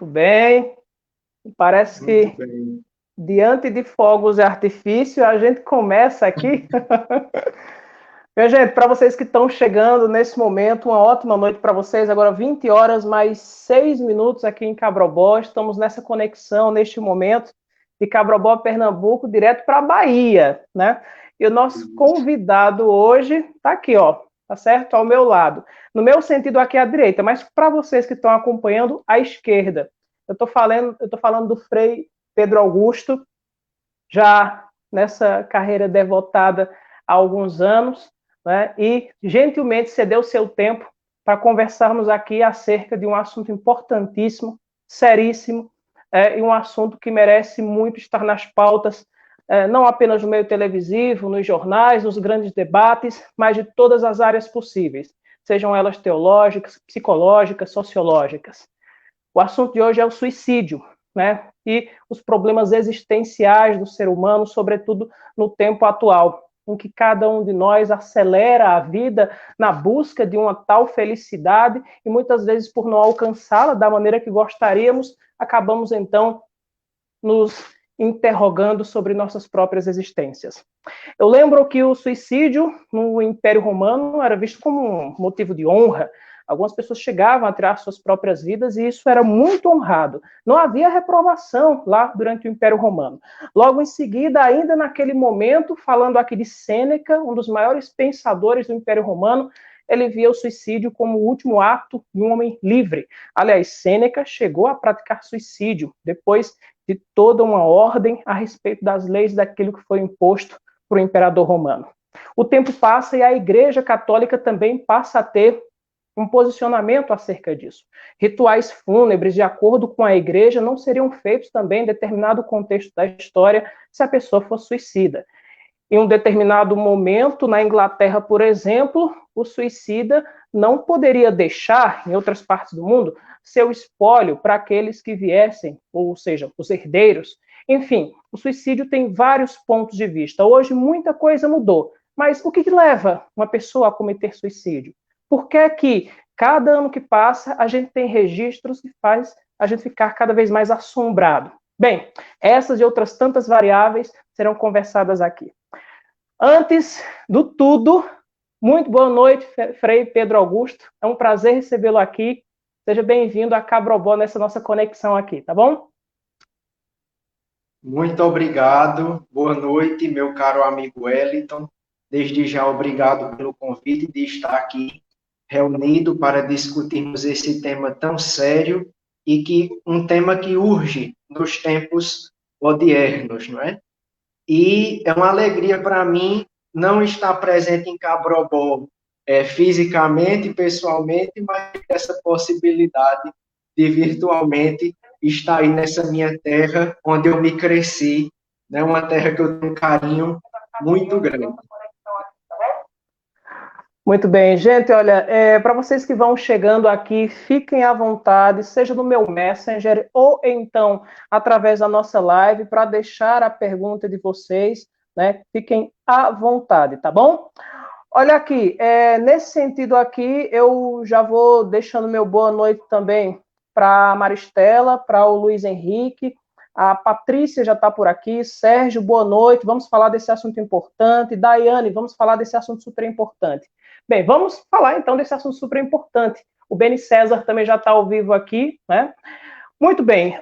Muito bem. Parece que, diante de fogos de artifício, a gente começa aqui. Minha gente, para vocês que estão chegando nesse momento, uma ótima noite para vocês. Agora 20 horas mais 6 minutos aqui em Cabrobó. Estamos nessa conexão, neste momento, de Cabrobó, Pernambuco, direto para a Bahia, né? E o nosso convidado hoje está aqui, ó, tá certo? Ao meu lado. No meu sentido aqui à direita, mas para vocês que estão acompanhando, à esquerda. Eu estou falando do Frei Pedro Augusto, já nessa carreira devotada há alguns anos, né, e gentilmente cedeu seu tempo para conversarmos aqui acerca de um assunto importantíssimo, seríssimo, e um assunto que merece muito estar nas pautas, não apenas no meio televisivo, nos jornais, nos grandes debates, mas de todas as áreas possíveis, sejam elas teológicas, psicológicas, sociológicas. O assunto de hoje é o suicídio, né? E os problemas existenciais do ser humano, sobretudo no tempo atual, em que cada um de nós acelera a vida na busca de uma tal felicidade e muitas vezes, por não alcançá-la da maneira que gostaríamos, acabamos então nos interrogando sobre nossas próprias existências. Eu lembro que o suicídio no Império Romano era visto como um motivo de honra. Algumas pessoas chegavam a tirar suas próprias vidas e isso era muito honrado. Não havia reprovação lá durante o Império Romano. Logo em seguida, ainda naquele momento, falando aqui de Sêneca, um dos maiores pensadores do Império Romano, ele via o suicídio como o último ato de um homem livre. Aliás, Sêneca chegou a praticar suicídio depois de toda uma ordem a respeito das leis daquilo que foi imposto para o imperador romano. O tempo passa e a Igreja Católica também passa a ter um posicionamento acerca disso. Rituais fúnebres, de acordo com a Igreja, não seriam feitos também em determinado contexto da história se a pessoa fosse suicida. Em um determinado momento, na Inglaterra, por exemplo, o suicida não poderia deixar, em outras partes do mundo, seu espólio para aqueles que viessem, ou seja, os herdeiros. Enfim, o suicídio tem vários pontos de vista. Hoje, muita coisa mudou. Mas o que leva uma pessoa a cometer suicídio? Por que que cada ano que passa a gente tem registros que faz a gente ficar cada vez mais assombrado? Bem, essas e outras tantas variáveis serão conversadas aqui. Antes do tudo, muito boa noite, Frei Pedro Augusto. É um prazer recebê-lo aqui. Seja bem-vindo a Cabrobó nessa nossa conexão aqui, tá bom? Muito obrigado. Boa noite, meu caro amigo Wellington. Desde já, obrigado pelo convite de estar aqui reunido para discutirmos esse tema tão sério e que um tema que urge nos tempos odiernos, não é? E é uma alegria para mim não estar presente em Cabrobó fisicamente, pessoalmente, mas essa possibilidade de virtualmente estar aí nessa minha terra, onde eu me cresci, né? Uma terra que eu tenho um carinho muito grande. Muito bem, gente, olha, para vocês que vão chegando aqui, fiquem à vontade, seja no meu Messenger ou então através da nossa live, para deixar a pergunta de vocês, né? Fiquem à vontade, tá bom? Olha aqui, nesse sentido aqui, eu já vou deixando meu boa noite também para a Maristela, para o Luiz Henrique, a Patrícia já está por aqui, Sérgio, boa noite, vamos falar desse assunto importante, Daiane, vamos falar desse assunto super importante. Bem, vamos falar então desse assunto super importante. O Beni César também já está ao vivo aqui, né? Muito bem.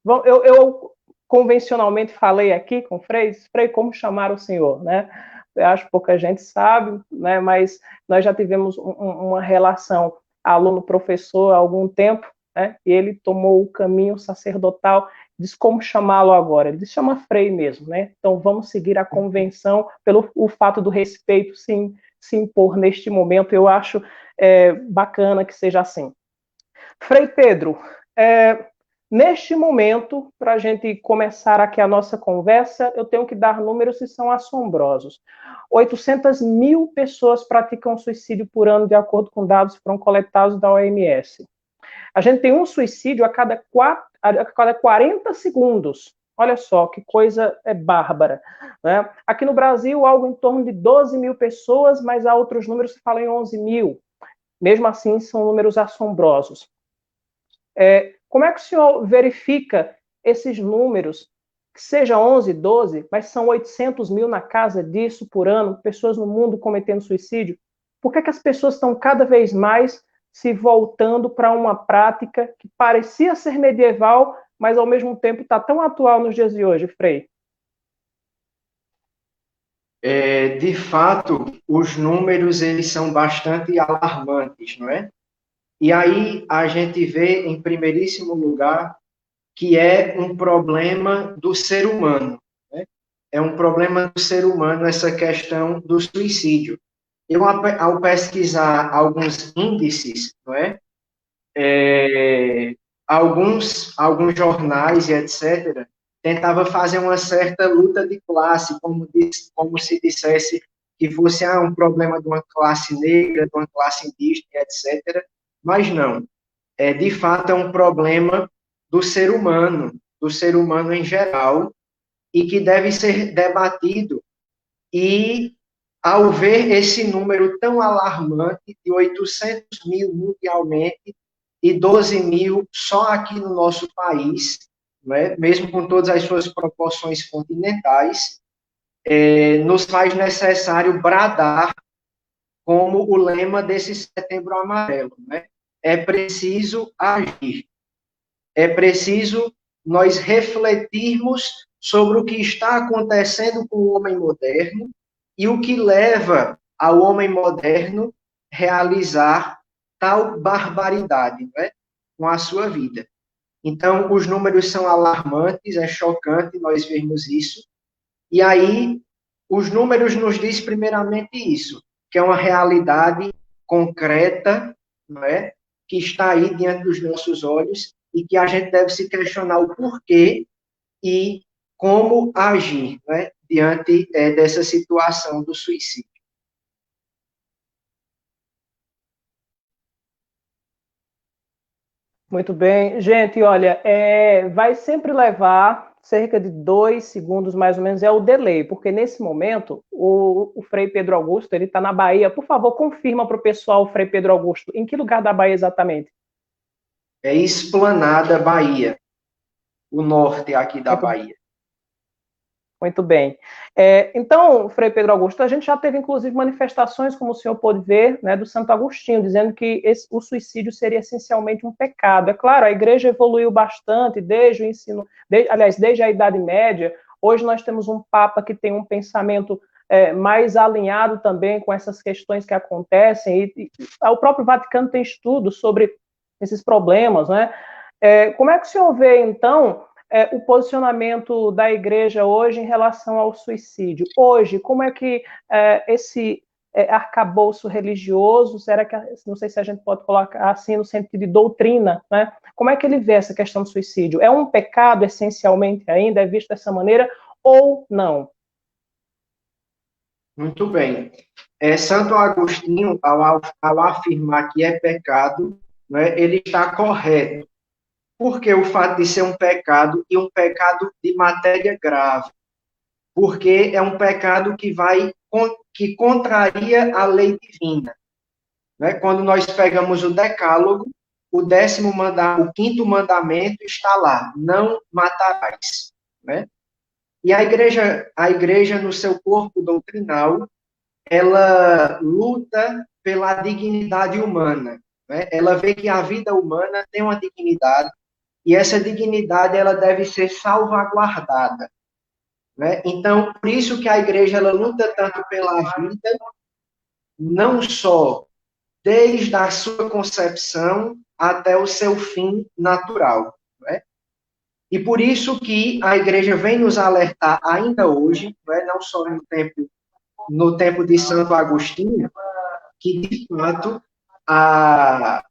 Eu convencionalmente falei aqui com o Frei, como chamar o senhor, né? Eu acho que pouca gente sabe, né? Mas nós já tivemos uma relação aluno-professor há algum tempo, né? E ele tomou o caminho sacerdotal, diz como chamá-lo agora. Ele diz, chama Frei mesmo, né? Então vamos seguir a convenção pelo o fato do respeito se impor neste momento. Eu acho bacana que seja assim. Frei Pedro, neste momento, para a gente começar aqui a nossa conversa, eu tenho que dar números que são assombrosos. 800 mil pessoas praticam suicídio por ano, de acordo com dados que foram coletados da OMS. A gente tem um suicídio a cada 40 segundos. Olha só, que coisa bárbara. Né? Aqui no Brasil, algo em torno de 12 mil pessoas, mas há outros números que falam em 11 mil. Mesmo assim, são números assombrosos. Como é que o senhor verifica esses números, que seja 11, 12, mas são 800 mil na casa disso por ano, pessoas no mundo cometendo suicídio? Por que as pessoas estão cada vez mais se voltando para uma prática que parecia ser medieval, mas ao mesmo tempo está tão atual nos dias de hoje, Frei? De fato, os números eles são bastante alarmantes, não é? E aí a gente vê, em primeiríssimo lugar, que é um problema do ser humano, né? É um problema do ser humano essa questão do suicídio. Eu, ao pesquisar alguns índices, não é? Alguns jornais e etc., tentava fazer uma certa luta de classe, como se dissesse que fosse um problema de uma classe negra, de uma classe indígena, etc. Mas não. De fato, é um problema do ser humano em geral, e que deve ser debatido. E, ao ver esse número tão alarmante, de 800 mil mundialmente, e 12 mil só aqui no nosso país, né, mesmo com todas as suas proporções continentais, nos faz necessário bradar como o lema desse Setembro Amarelo, né? É preciso agir. É preciso nós refletirmos sobre o que está acontecendo com o homem moderno e o que leva ao homem moderno realizar tal barbaridade, né, com a sua vida. Então, os números são alarmantes, é chocante nós vermos isso. E aí, os números nos diz primeiramente isso, que é uma realidade concreta, não é? Que está aí diante dos nossos olhos e que a gente deve se questionar o porquê e como agir, né, diante dessa situação do suicídio. Muito bem. Gente, olha, vai sempre levar cerca de 2 segundos, mais ou menos, é o delay, porque nesse momento o Frei Pedro Augusto ele está na Bahia. Por favor, confirma para o pessoal, Frei Pedro Augusto, em que lugar da Bahia exatamente? É Esplanada, Bahia, o norte aqui da Muito Bahia. Muito bem. Então, Frei Pedro Augusto, a gente já teve, inclusive, manifestações, como o senhor pôde ver, né, do Santo Agostinho, dizendo que o suicídio seria essencialmente um pecado. É claro, a igreja evoluiu bastante desde o ensino, desde a Idade Média. Hoje nós temos um Papa que tem um pensamento mais alinhado também com essas questões que acontecem, e o próprio Vaticano tem estudos sobre esses problemas, né? Como é que o senhor vê, então, o posicionamento da igreja hoje em relação ao suicídio? Hoje, como é que esse arcabouço religioso, será que, não sei se a gente pode colocar assim no sentido de doutrina, né? Como é que ele vê essa questão do suicídio? É um pecado essencialmente ainda, é visto dessa maneira, ou não? Muito bem. Santo Agostinho, ao afirmar que é pecado, né, ele está correto. Porque o fato de ser um pecado e um pecado de matéria grave, porque é um pecado que contraria a lei divina, né? Quando nós pegamos o Decálogo, o quinto mandamento está lá: não matarás, né? E a igreja no seu corpo doutrinal, ela luta pela dignidade humana, né? Ela vê que a vida humana tem uma dignidade, e essa dignidade ela deve ser salvaguardada, né? Então, por isso que a igreja ela luta tanto pela vida, não só desde a sua concepção até o seu fim natural, né? E por isso que a igreja vem nos alertar ainda hoje, né, não só no tempo de Santo Agostinho, que de fato a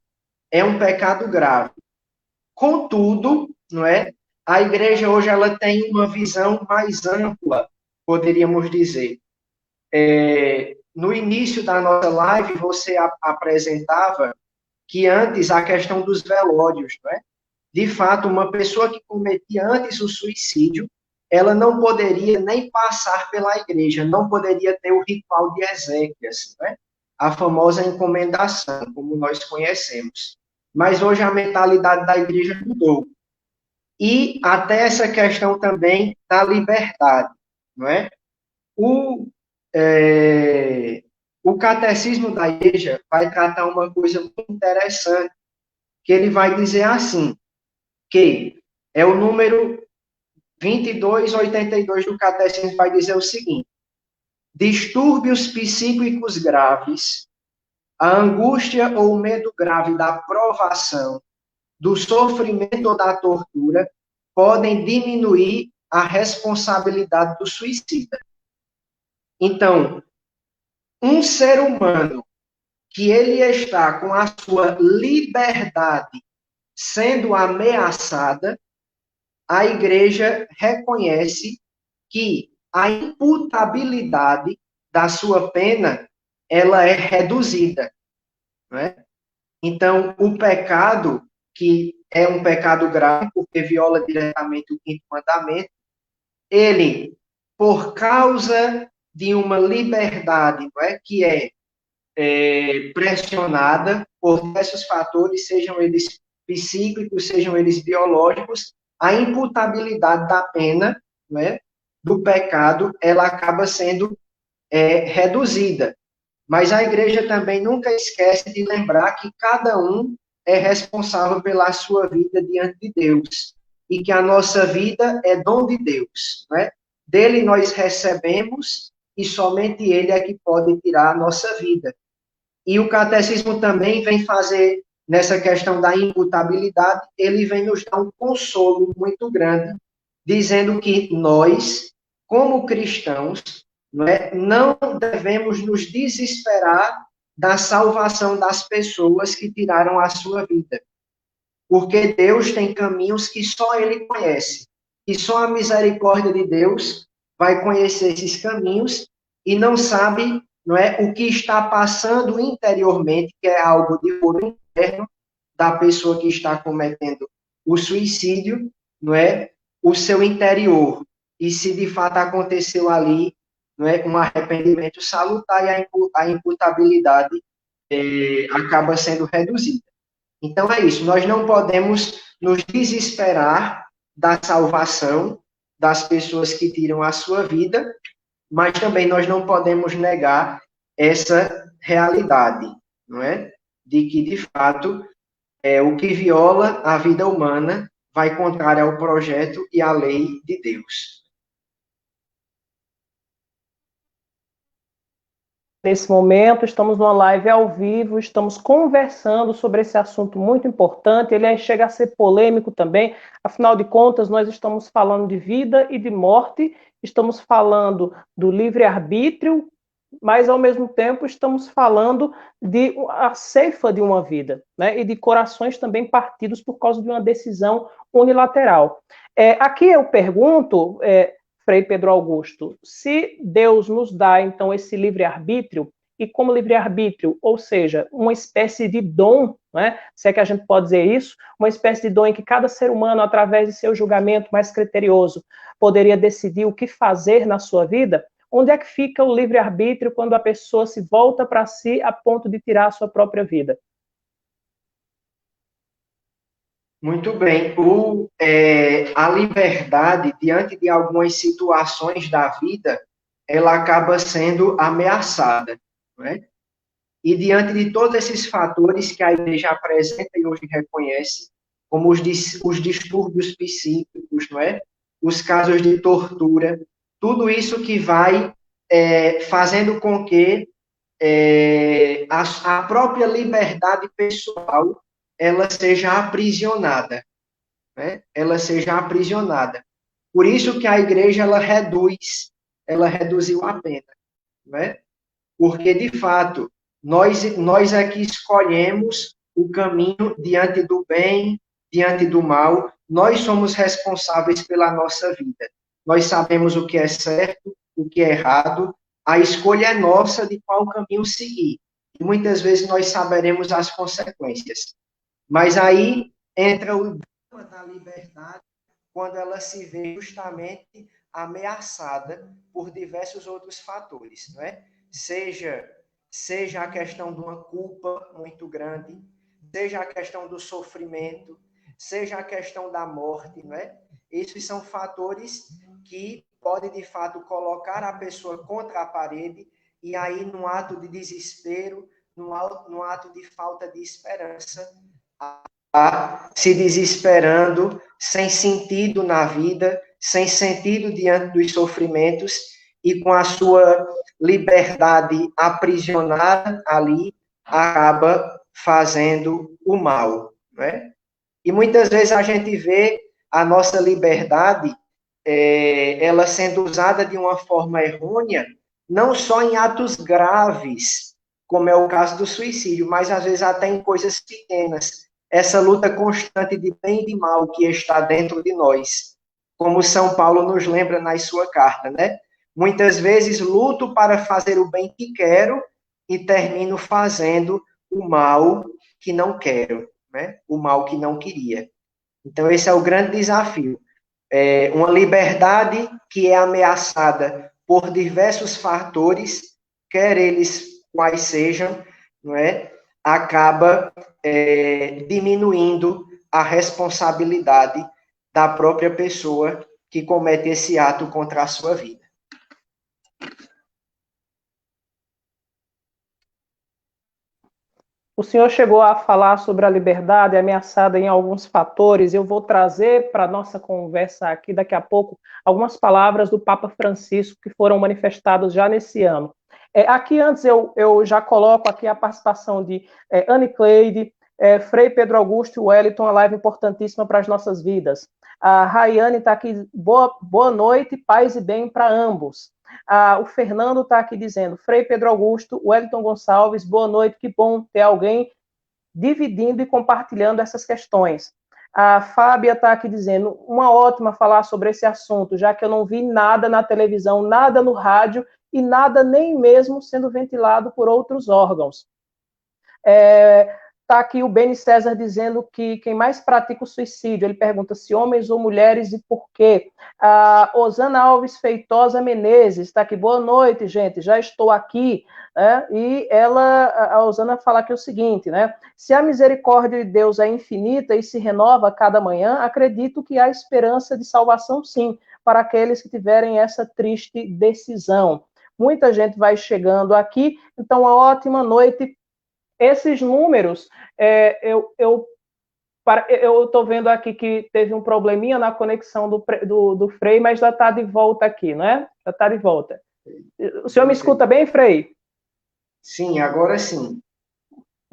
é um pecado grave. Contudo, não é? A igreja hoje ela tem uma visão mais ampla, poderíamos dizer. No início da nossa live, você apresentava que antes a questão dos velórios, não é? De fato, uma pessoa que cometia antes o suicídio, ela não poderia nem passar pela igreja, não poderia ter o ritual de exéquias, não é? A famosa encomendação, como nós conhecemos. Mas hoje a mentalidade da igreja mudou. E até essa questão também da liberdade, não é? O, é, o catecismo da igreja vai tratar uma coisa muito interessante, que ele vai dizer assim, que é o número 2282 do catecismo, vai dizer o seguinte: distúrbios psíquicos graves, a angústia ou o medo grave da provação, do sofrimento ou da tortura, podem diminuir a responsabilidade do suicida. Então, um ser humano que ele está com a sua liberdade sendo ameaçada, a igreja reconhece que a imputabilidade da sua pena, ela é reduzida, não é? Então, o pecado, que é um pecado grave, porque viola diretamente o quinto mandamento, ele, por causa de uma liberdade, não é, que é pressionada por diversos fatores, sejam eles psíquicos, sejam eles biológicos, a imputabilidade da pena, né, do pecado, ela acaba sendo reduzida. Mas a igreja também nunca esquece de lembrar que cada um é responsável pela sua vida diante de Deus. E que a nossa vida é dom de Deus. Né? Dele nós recebemos e somente Ele é que pode tirar a nossa vida. E o catecismo também vem fazer, nessa questão da imputabilidade, ele vem nos dar um consolo muito grande, dizendo que nós, como cristãos, não devemos nos desesperar da salvação das pessoas que tiraram a sua vida. Porque Deus tem caminhos que só Ele conhece. E só a misericórdia de Deus vai conhecer esses caminhos e não sabe, não é, o que está passando interiormente, que é algo de foro interno da pessoa que está cometendo o suicídio, não é, o seu interior. E se de fato aconteceu ali, não é, um arrependimento salutar e a imputabilidade acaba sendo reduzida. Então é isso, nós não podemos nos desesperar da salvação das pessoas que tiram a sua vida, mas também nós não podemos negar essa realidade, não é? De que, de fato, o que viola a vida humana vai contrário ao projeto e à lei de Deus. Nesse momento, estamos numa live ao vivo, estamos conversando sobre esse assunto muito importante, ele chega a ser polêmico também, afinal de contas, nós estamos falando de vida e de morte, estamos falando do livre-arbítrio, mas, ao mesmo tempo, estamos falando de a ceifa de uma vida, né? E de corações também partidos por causa de uma decisão unilateral. Aqui eu pergunto... Frei Pedro Augusto, se Deus nos dá, então, esse livre-arbítrio, e como livre-arbítrio, ou seja, uma espécie de dom, né? Se é que a gente pode dizer isso, uma espécie de dom em que cada ser humano, através de seu julgamento mais criterioso, poderia decidir o que fazer na sua vida, onde é que fica o livre-arbítrio quando a pessoa se volta para si a ponto de tirar a sua própria vida? Muito bem. A liberdade, diante de algumas situações da vida, ela acaba sendo ameaçada, não é? E diante de todos esses fatores que a igreja apresenta e hoje reconhece, como os distúrbios psíquicos, não é? Os casos de tortura, tudo isso que vai fazendo com que a própria liberdade pessoal ela seja aprisionada, né? Ela seja aprisionada. Por isso que a igreja ela reduziu a pena, né? Porque de fato nós é que escolhemos o caminho diante do bem, diante do mal. Nós somos responsáveis pela nossa vida. Nós sabemos o que é certo, o que é errado. A escolha é nossa de qual caminho seguir. E muitas vezes nós saberemos as consequências. Mas aí entra o drama da liberdade quando ela se vê justamente ameaçada por diversos outros fatores, não é? Seja a questão de uma culpa muito grande, seja a questão do sofrimento, seja a questão da morte, não é? Esses são fatores que podem, de fato, colocar a pessoa contra a parede e aí, num ato de desespero, num ato de falta de esperança, se desesperando, sem sentido na vida, sem sentido diante dos sofrimentos e com a sua liberdade aprisionada ali, acaba fazendo o mal, né? E muitas vezes a gente vê a nossa liberdade, ela sendo usada de uma forma errônea, não só em atos graves, como é o caso do suicídio, mas às vezes até em coisas pequenas. Essa luta constante de bem e de mal que está dentro de nós, como São Paulo nos lembra na sua carta, né? Muitas vezes luto para fazer o bem que quero e termino fazendo o mal que não quero, né? O mal que não queria. Então, esse é o grande desafio. Uma liberdade que é ameaçada por diversos fatores, quer eles quais sejam, não é? Acaba diminuindo a responsabilidade da própria pessoa que comete esse ato contra a sua vida. O senhor chegou a falar sobre a liberdade ameaçada em alguns fatores. Eu vou trazer para a nossa conversa aqui, daqui a pouco, algumas palavras do Papa Francisco que foram manifestadas já nesse ano. Aqui antes eu já coloco aqui a participação de Anne Cleide, Frei Pedro Augusto e Wellington, uma live importantíssima para as nossas vidas. A Rayane está aqui, boa noite, paz e bem para ambos. O Fernando está aqui dizendo, Frei Pedro Augusto, Wellington Gonçalves, boa noite, que bom ter alguém dividindo e compartilhando essas questões. A Fábia está aqui dizendo, uma ótima falar sobre esse assunto, já que eu não vi nada na televisão, nada no rádio e nada nem mesmo sendo ventilado por outros órgãos. Está aqui o Beni César dizendo que quem mais pratica o suicídio, ele pergunta se homens ou mulheres e por quê. A Osana Alves Feitosa Menezes está aqui, boa noite, gente, já estou aqui, né? E a Osana fala aqui o seguinte, né? Se a misericórdia de Deus é infinita e se renova a cada manhã, acredito que há esperança de salvação, sim, para aqueles que tiverem essa triste decisão. Muita gente vai chegando aqui, então, uma ótima noite. Esses números, eu estou vendo aqui que teve um probleminha na conexão do Frei, mas já está de volta aqui, não é? Já está de volta. O senhor me escuta bem, Frei? Sim, agora sim.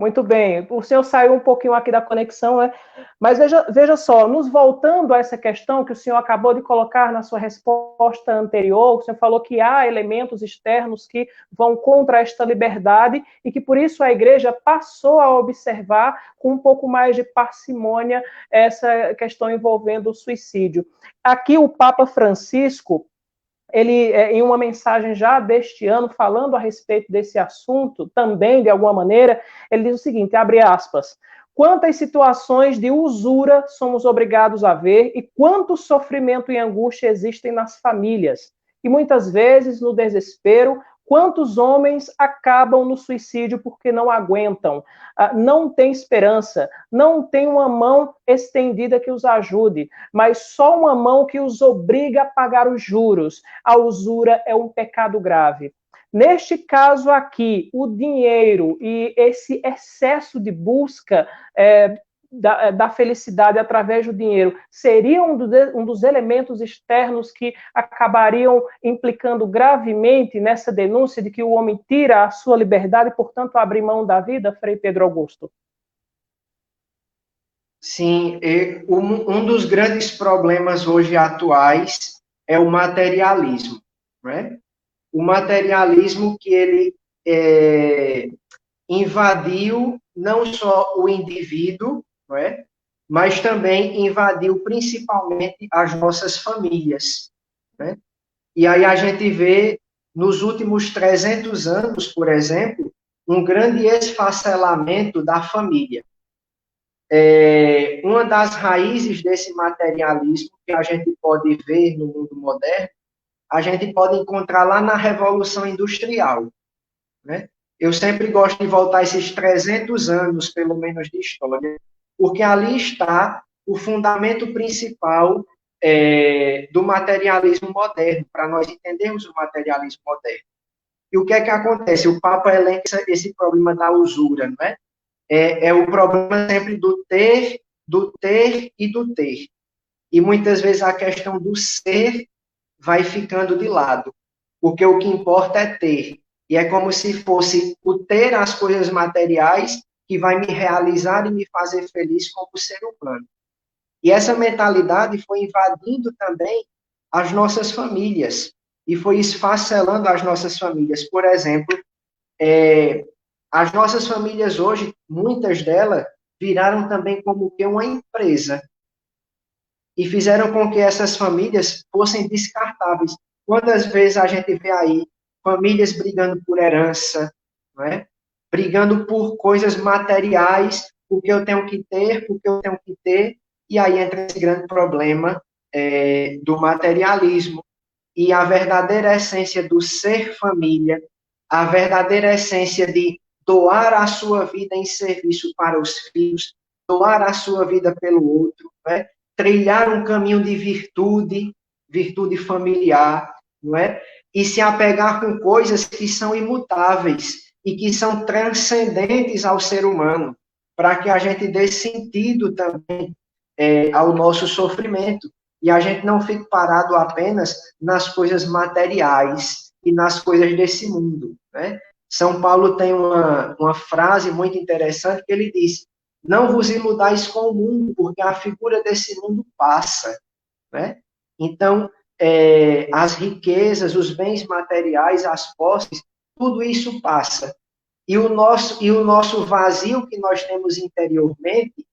Muito bem. O senhor saiu um pouquinho aqui da conexão, né? Mas veja só, nos voltando a essa questão que o senhor acabou de colocar na sua resposta anterior, o senhor falou que há elementos externos que vão contra esta liberdade e que, por isso, a igreja passou a observar com um pouco mais de parcimônia essa questão envolvendo o suicídio. Aqui, o Papa Francisco, ele, em uma mensagem já deste ano, falando a respeito desse assunto, também, de alguma maneira, ele diz o seguinte, abre aspas, quantas situações de usura somos obrigados a ver e quanto sofrimento e angústia existem nas famílias. E muitas vezes, no desespero, quantos homens acabam no suicídio porque não aguentam, não tem esperança, não tem uma mão estendida que os ajude, mas só uma mão que os obriga a pagar os juros. A usura é um pecado grave. Neste caso aqui, o dinheiro e esse excesso de busca da felicidade através do dinheiro seria um dos elementos externos que acabariam implicando gravemente nessa denúncia de que o homem tira a sua liberdade e, portanto, abre mão da vida, Frei Pedro Augusto? Sim, um dos grandes problemas hoje atuais é o materialismo, né? O materialismo que ele invadiu não só o indivíduo, não é? Mas também invadiu principalmente as nossas famílias, né? E aí a gente vê, nos últimos 300 anos, por exemplo, um grande esfacelamento da família. Uma das raízes desse materialismo que a gente pode ver no mundo moderno, a gente pode encontrar lá na Revolução Industrial, né? Eu sempre gosto de voltar esses 300 anos, pelo menos, de história, porque ali está o fundamento principal do materialismo moderno, para nós entendermos o materialismo moderno. E o que é que acontece? O Papa elenca esse problema da usura, não é? É o problema sempre do ter e do ter. E muitas vezes a questão do ser vai ficando de lado, porque o que importa é ter. E é como se fosse o ter as coisas materiais que vai me realizar e me fazer feliz como ser humano. E essa mentalidade foi invadindo também as nossas famílias e foi esfacelando as nossas famílias. Por exemplo, as nossas famílias hoje, muitas delas, viraram também como que uma empresa e fizeram com que essas famílias fossem descartáveis. Quantas vezes a gente vê aí famílias brigando por herança, não é? Brigando por coisas materiais, porque eu tenho que ter, porque eu tenho que ter, e aí entra esse grande problema do materialismo. E a verdadeira essência do ser família, a verdadeira essência de doar a sua vida em serviço para os filhos, doar a sua vida pelo outro, né? Trilhar um caminho de virtude, virtude familiar, não é? E se apegar com coisas que são imutáveis e que são transcendentes ao ser humano, para que a gente dê sentido também ao nosso sofrimento e a gente não fique parado apenas nas coisas materiais e nas coisas desse mundo, né? São Paulo tem uma frase muito interessante que ele diz: não vos iludais com o mundo, porque a figura desse mundo passa, né? Então, as riquezas, os bens materiais, as posses, tudo isso passa. E o nosso vazio que nós temos interiormente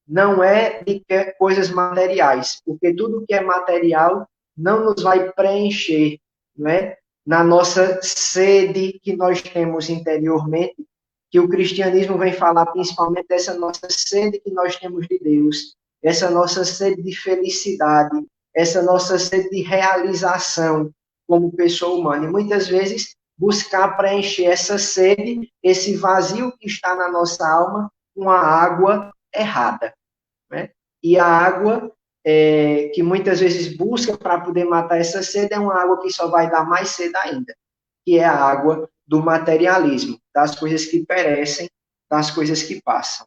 não é de coisas materiais, porque tudo que é material não nos vai preencher, não é? Na nossa sede que nós temos interiormente, que o cristianismo vem falar principalmente dessa nossa sede que nós temos de Deus, essa nossa sede de felicidade, essa nossa sede de realização como pessoa humana. E muitas vezes buscar preencher essa sede, esse vazio que está na nossa alma, com a água errada, né? E a água que muitas vezes busca para poder matar essa sede é uma água que só vai dar mais sede ainda, que é a água do materialismo, das coisas que perecem, das coisas que passam.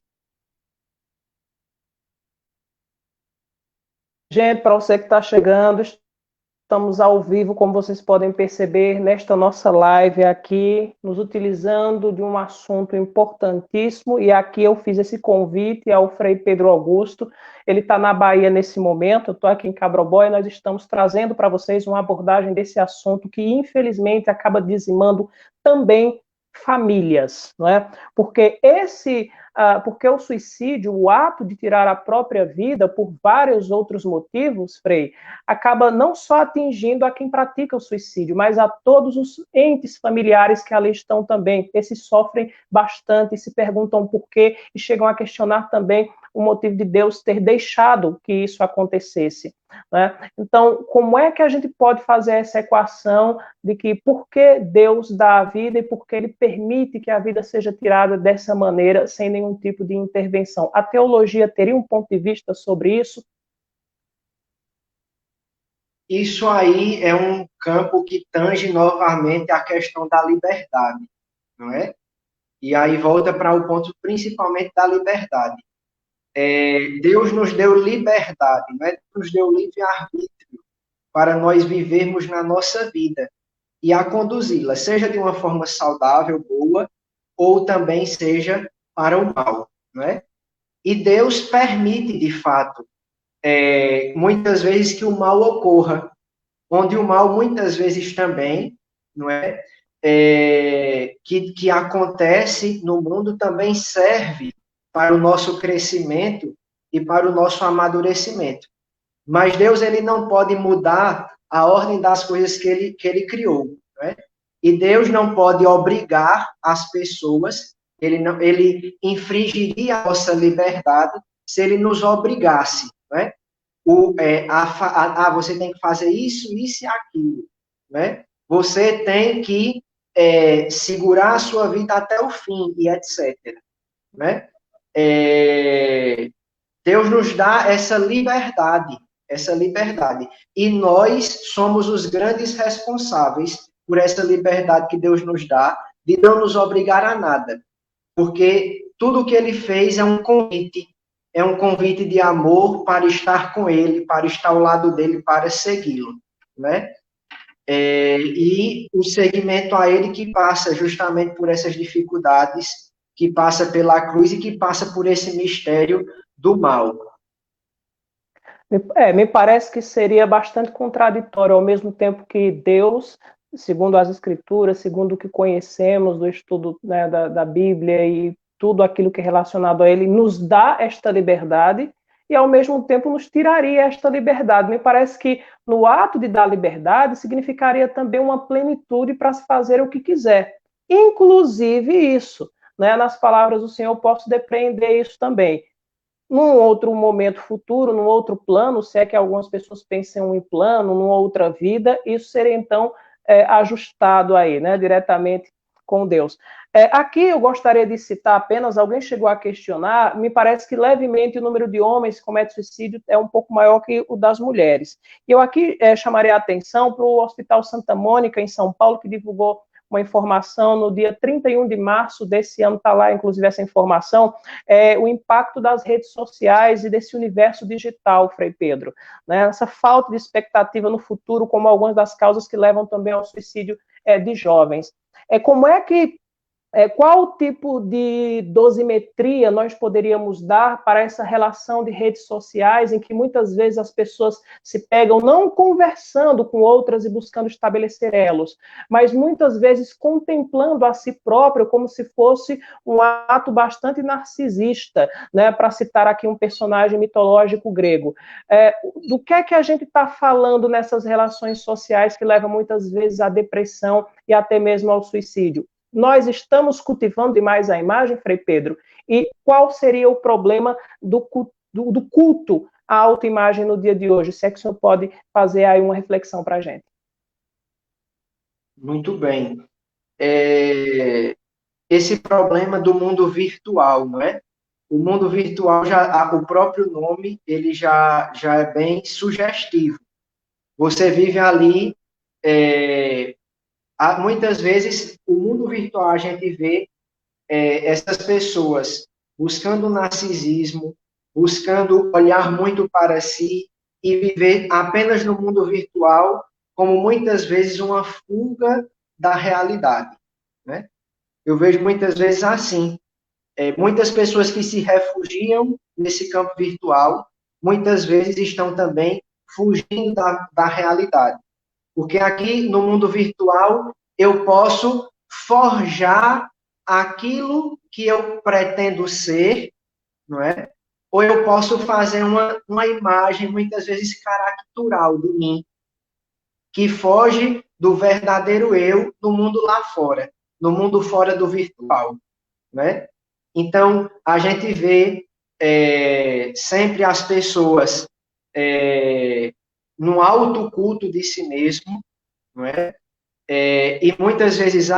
Gente, para você que está chegando, estamos ao vivo, como vocês podem perceber, nesta nossa live aqui, nos utilizando de um assunto importantíssimo, e aqui eu fiz esse convite ao Frei Pedro Augusto, ele está na Bahia nesse momento, eu estou aqui em Cabrobó, e nós estamos trazendo para vocês uma abordagem desse assunto que, infelizmente, acaba dizimando também famílias, não é? Porque porque o suicídio, o ato de tirar a própria vida, por vários outros motivos, Frei, acaba não só atingindo a quem pratica o suicídio, mas a todos os entes familiares que ali estão também. Esses sofrem bastante, se perguntam por quê e chegam a questionar também o motivo de Deus ter deixado que isso acontecesse, né? Então, como é que a gente pode fazer essa equação de que por que Deus dá a vida e por que Ele permite que a vida seja tirada dessa maneira, sem nenhum tipo de intervenção? A teologia teria um ponto de vista sobre isso? Isso aí é um campo que tange novamente a questão da liberdade, não é? E aí volta para o ponto principalmente da liberdade. Deus nos deu liberdade, não é? Nos deu livre-arbítrio para nós vivermos na nossa vida e a conduzi-la, seja de uma forma saudável, boa, ou também seja para o mal, não é? E Deus permite, de fato, muitas vezes que o mal ocorra, onde o mal muitas vezes também, não é? que acontece no mundo também serve para o nosso crescimento e para o nosso amadurecimento. Mas Deus, ele não pode mudar a ordem das coisas que ele criou, né? E Deus não pode obrigar as pessoas, ele infringiria a nossa liberdade se ele nos obrigasse, né? Você tem que fazer isso, isso e aquilo, né? Você tem que segurar a sua vida até o fim, e etc. Né? Deus nos dá essa liberdade. E nós somos os grandes responsáveis por essa liberdade que Deus nos dá, de não nos obrigar a nada. Porque tudo que ele fez é um convite de amor para estar com ele, para estar ao lado dele, para segui-lo, né? E o seguimento a ele que passa justamente por essas dificuldades, que passa pela cruz e que passa por esse mistério do mal. Me parece que seria bastante contraditório, ao mesmo tempo que Deus, segundo as Escrituras, segundo o que conhecemos do estudo, né, da Bíblia e tudo aquilo que é relacionado a Ele, nos dá esta liberdade e, ao mesmo tempo, nos tiraria esta liberdade. Me parece que, no ato de dar liberdade, significaria também uma plenitude para se fazer o que quiser. Inclusive isso, né, nas palavras do Senhor, eu posso depreender isso também. Num outro momento futuro, num outro plano, se é que algumas pessoas pensam em plano, numa outra vida, isso seria então ajustado aí, né, diretamente com Deus. Aqui eu gostaria de citar apenas, alguém chegou a questionar, me parece que levemente o número de homens que cometem suicídio é um pouco maior que o das mulheres. E eu aqui chamaria a atenção para o Hospital Santa Mônica, em São Paulo, que divulgou uma informação no dia 31 de março desse ano, está lá, inclusive, essa informação, o impacto das redes sociais e desse universo digital, Frei Pedro. Né? Essa falta de expectativa no futuro, como algumas das causas que levam também ao suicídio de jovens. Como é que qual tipo de dosimetria nós poderíamos dar para essa relação de redes sociais, em que muitas vezes as pessoas se pegam não conversando com outras e buscando estabelecer elos, mas muitas vezes contemplando a si próprio como se fosse um ato bastante narcisista, né, para citar aqui um personagem mitológico grego. Do que é que a gente está falando nessas relações sociais que levam muitas vezes à depressão e até mesmo ao suicídio? Nós estamos cultivando demais a imagem, Frei Pedro? E qual seria o problema do culto à autoimagem no dia de hoje? Se é que o senhor pode fazer aí uma reflexão para a gente. Muito bem. Esse problema do mundo virtual, não é? O mundo virtual, o próprio nome, ele já é bem sugestivo. Você vive ali muitas vezes, o mundo virtual, a gente vê essas pessoas buscando narcisismo, buscando olhar muito para si e viver apenas no mundo virtual, como muitas vezes uma fuga da realidade. Né? Eu vejo muitas vezes assim. Muitas pessoas que se refugiam nesse campo virtual, muitas vezes estão também fugindo da realidade. Porque aqui no mundo virtual eu posso forjar aquilo que eu pretendo ser, não é? Ou eu posso fazer uma imagem muitas vezes caricatural de mim, que foge do verdadeiro eu no mundo lá fora, no mundo fora do virtual, né? Então a gente vê sempre as pessoas no alto culto de si mesmo, não é? E muitas vezes,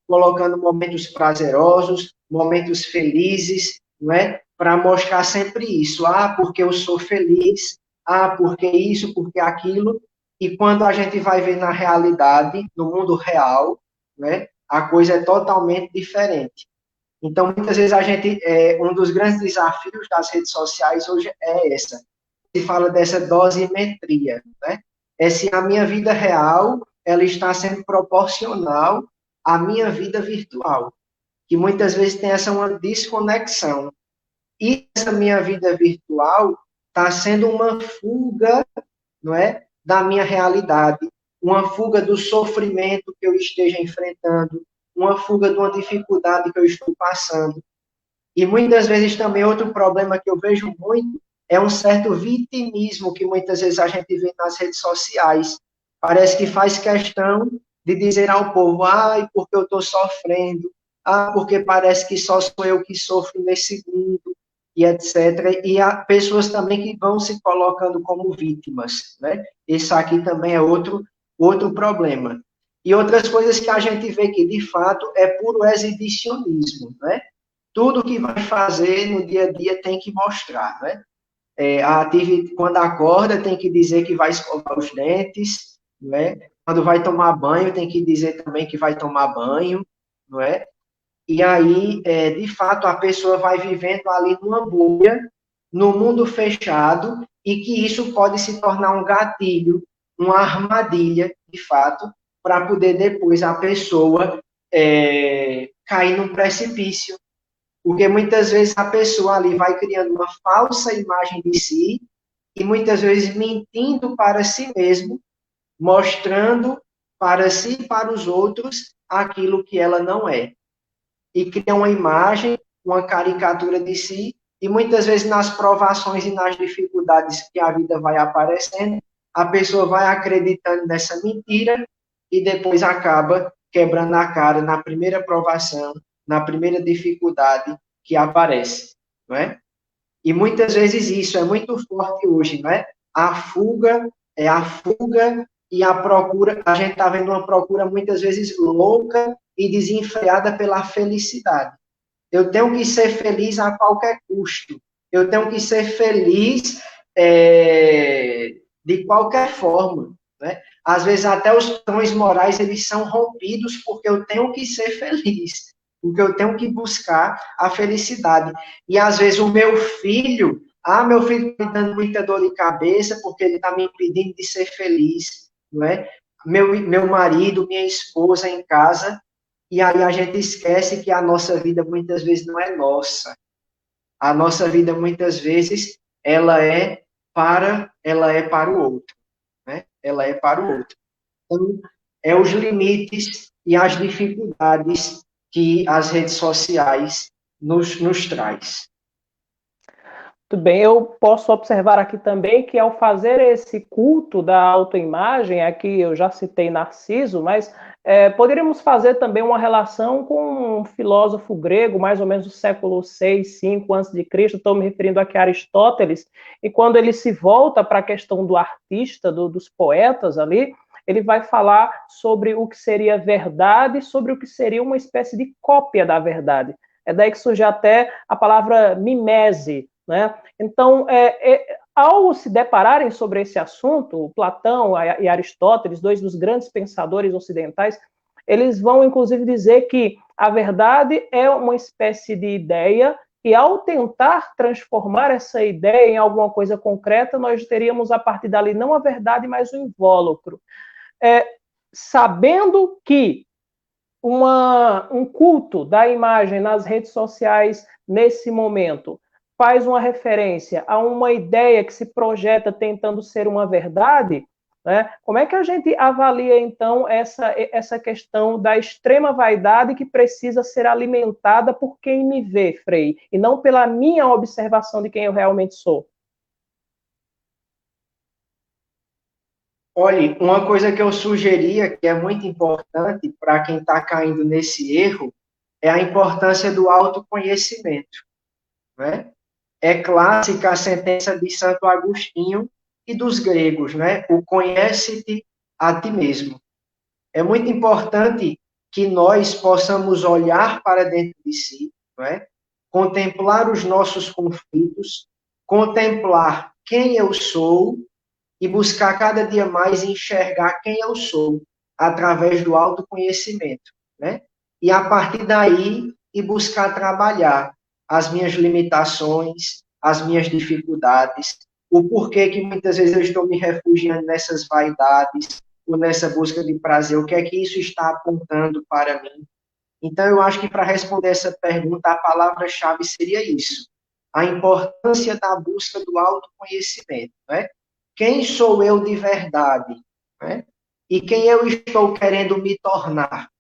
colocando momentos prazerosos, momentos felizes, não é? Para mostrar sempre isso. Porque eu sou feliz. Porque isso, porque aquilo. E quando a gente vai ver na realidade, no mundo real, né? A coisa é totalmente diferente. Então, muitas vezes a gente, um dos grandes desafios das redes sociais hoje é essa. Se fala dessa dosimetria, né? É se a minha vida real ela está sendo proporcional à minha vida virtual, que muitas vezes tem essa uma desconexão. E essa minha vida virtual está sendo uma fuga, não é, da minha realidade, uma fuga do sofrimento que eu esteja enfrentando, uma fuga de uma dificuldade que eu estou passando. E muitas vezes também outro problema que eu vejo muito é um certo vitimismo que muitas vezes a gente vê nas redes sociais. Parece que faz questão de dizer ao povo, ai, porque eu estou sofrendo, ah, porque parece que só sou eu que sofro nesse mundo, e etc. E há pessoas também que vão se colocando como vítimas, né? Esse aqui também é outro problema. E outras coisas que a gente vê que, de fato, é puro exibicionismo, né? Tudo que vai fazer no dia a dia tem que mostrar, né? Quando acorda, tem que dizer que vai escovar os dentes, não é? Quando vai tomar banho, tem que dizer também que vai tomar banho, não é? E aí, de fato, a pessoa vai vivendo ali numa bolha, no mundo fechado, e que isso pode se tornar um gatilho, uma armadilha, de fato, para poder depois a pessoa cair num precipício, porque muitas vezes a pessoa ali vai criando uma falsa imagem de si e muitas vezes mentindo para si mesmo, mostrando para si e para os outros aquilo que ela não é. E cria uma imagem, uma caricatura de si, e muitas vezes nas provações e nas dificuldades que a vida vai aparecendo, a pessoa vai acreditando nessa mentira e depois acaba quebrando a cara na primeira provação, na primeira dificuldade que aparece, não é? E muitas vezes isso é muito forte hoje, não é? A fuga e a procura, a gente está vendo uma procura muitas vezes louca e desenfreada pela felicidade. Eu tenho que ser feliz a qualquer custo. Eu tenho que ser feliz de qualquer forma, né? Às vezes até os padrões morais eles são rompidos porque eu tenho que ser feliz, porque eu tenho que buscar a felicidade. E às vezes o meu filho está me dando muita dor de cabeça porque ele está me impedindo de ser feliz, não é? Meu marido, minha esposa em casa, e aí a gente esquece que a nossa vida muitas vezes não é nossa. A nossa vida muitas vezes ela é para o outro, né? Ela é para o outro. Então, é os limites e as dificuldades que as redes sociais nos traz. Muito bem, eu posso observar aqui também que ao fazer esse culto da autoimagem, aqui eu já citei Narciso, mas poderíamos fazer também uma relação com um filósofo grego, mais ou menos do século 6, 5 a.C., estou me referindo aqui a Aristóteles, e quando ele se volta para a questão do artista, dos poetas ali, ele vai falar sobre o que seria verdade, sobre o que seria uma espécie de cópia da verdade. É daí que surge até a palavra mimese, né? Então, ao se depararem sobre esse assunto, Platão e Aristóteles, dois dos grandes pensadores ocidentais, eles vão, inclusive, dizer que a verdade é uma espécie de ideia e, ao tentar transformar essa ideia em alguma coisa concreta, nós teríamos, a partir dali, não a verdade, mas o invólucro. Sabendo que um culto da imagem nas redes sociais, nesse momento, faz uma referência a uma ideia que se projeta tentando ser uma verdade, né? Como é que a gente avalia, então, essa questão da extrema vaidade que precisa ser alimentada por quem me vê, Frei, e não pela minha observação de quem eu realmente sou? Olha, uma coisa que eu sugeria, que é muito importante para quem está caindo nesse erro, é a importância do autoconhecimento, né? É clássica a sentença de Santo Agostinho e dos gregos, né? O conhece-te a ti mesmo. É muito importante que nós possamos olhar para dentro de si, não é? Contemplar os nossos conflitos, contemplar quem eu sou e buscar cada dia mais enxergar quem eu sou através do autoconhecimento, né? E a partir daí e buscar trabalhar as minhas limitações, as minhas dificuldades, o porquê que muitas vezes eu estou me refugiando nessas vaidades ou nessa busca de prazer, o que é que isso está apontando para mim. Então, eu acho que para responder essa pergunta, a palavra-chave seria isso, a importância da busca do autoconhecimento, né? Quem sou eu de verdade? Né? e quem eu estou querendo me tornar.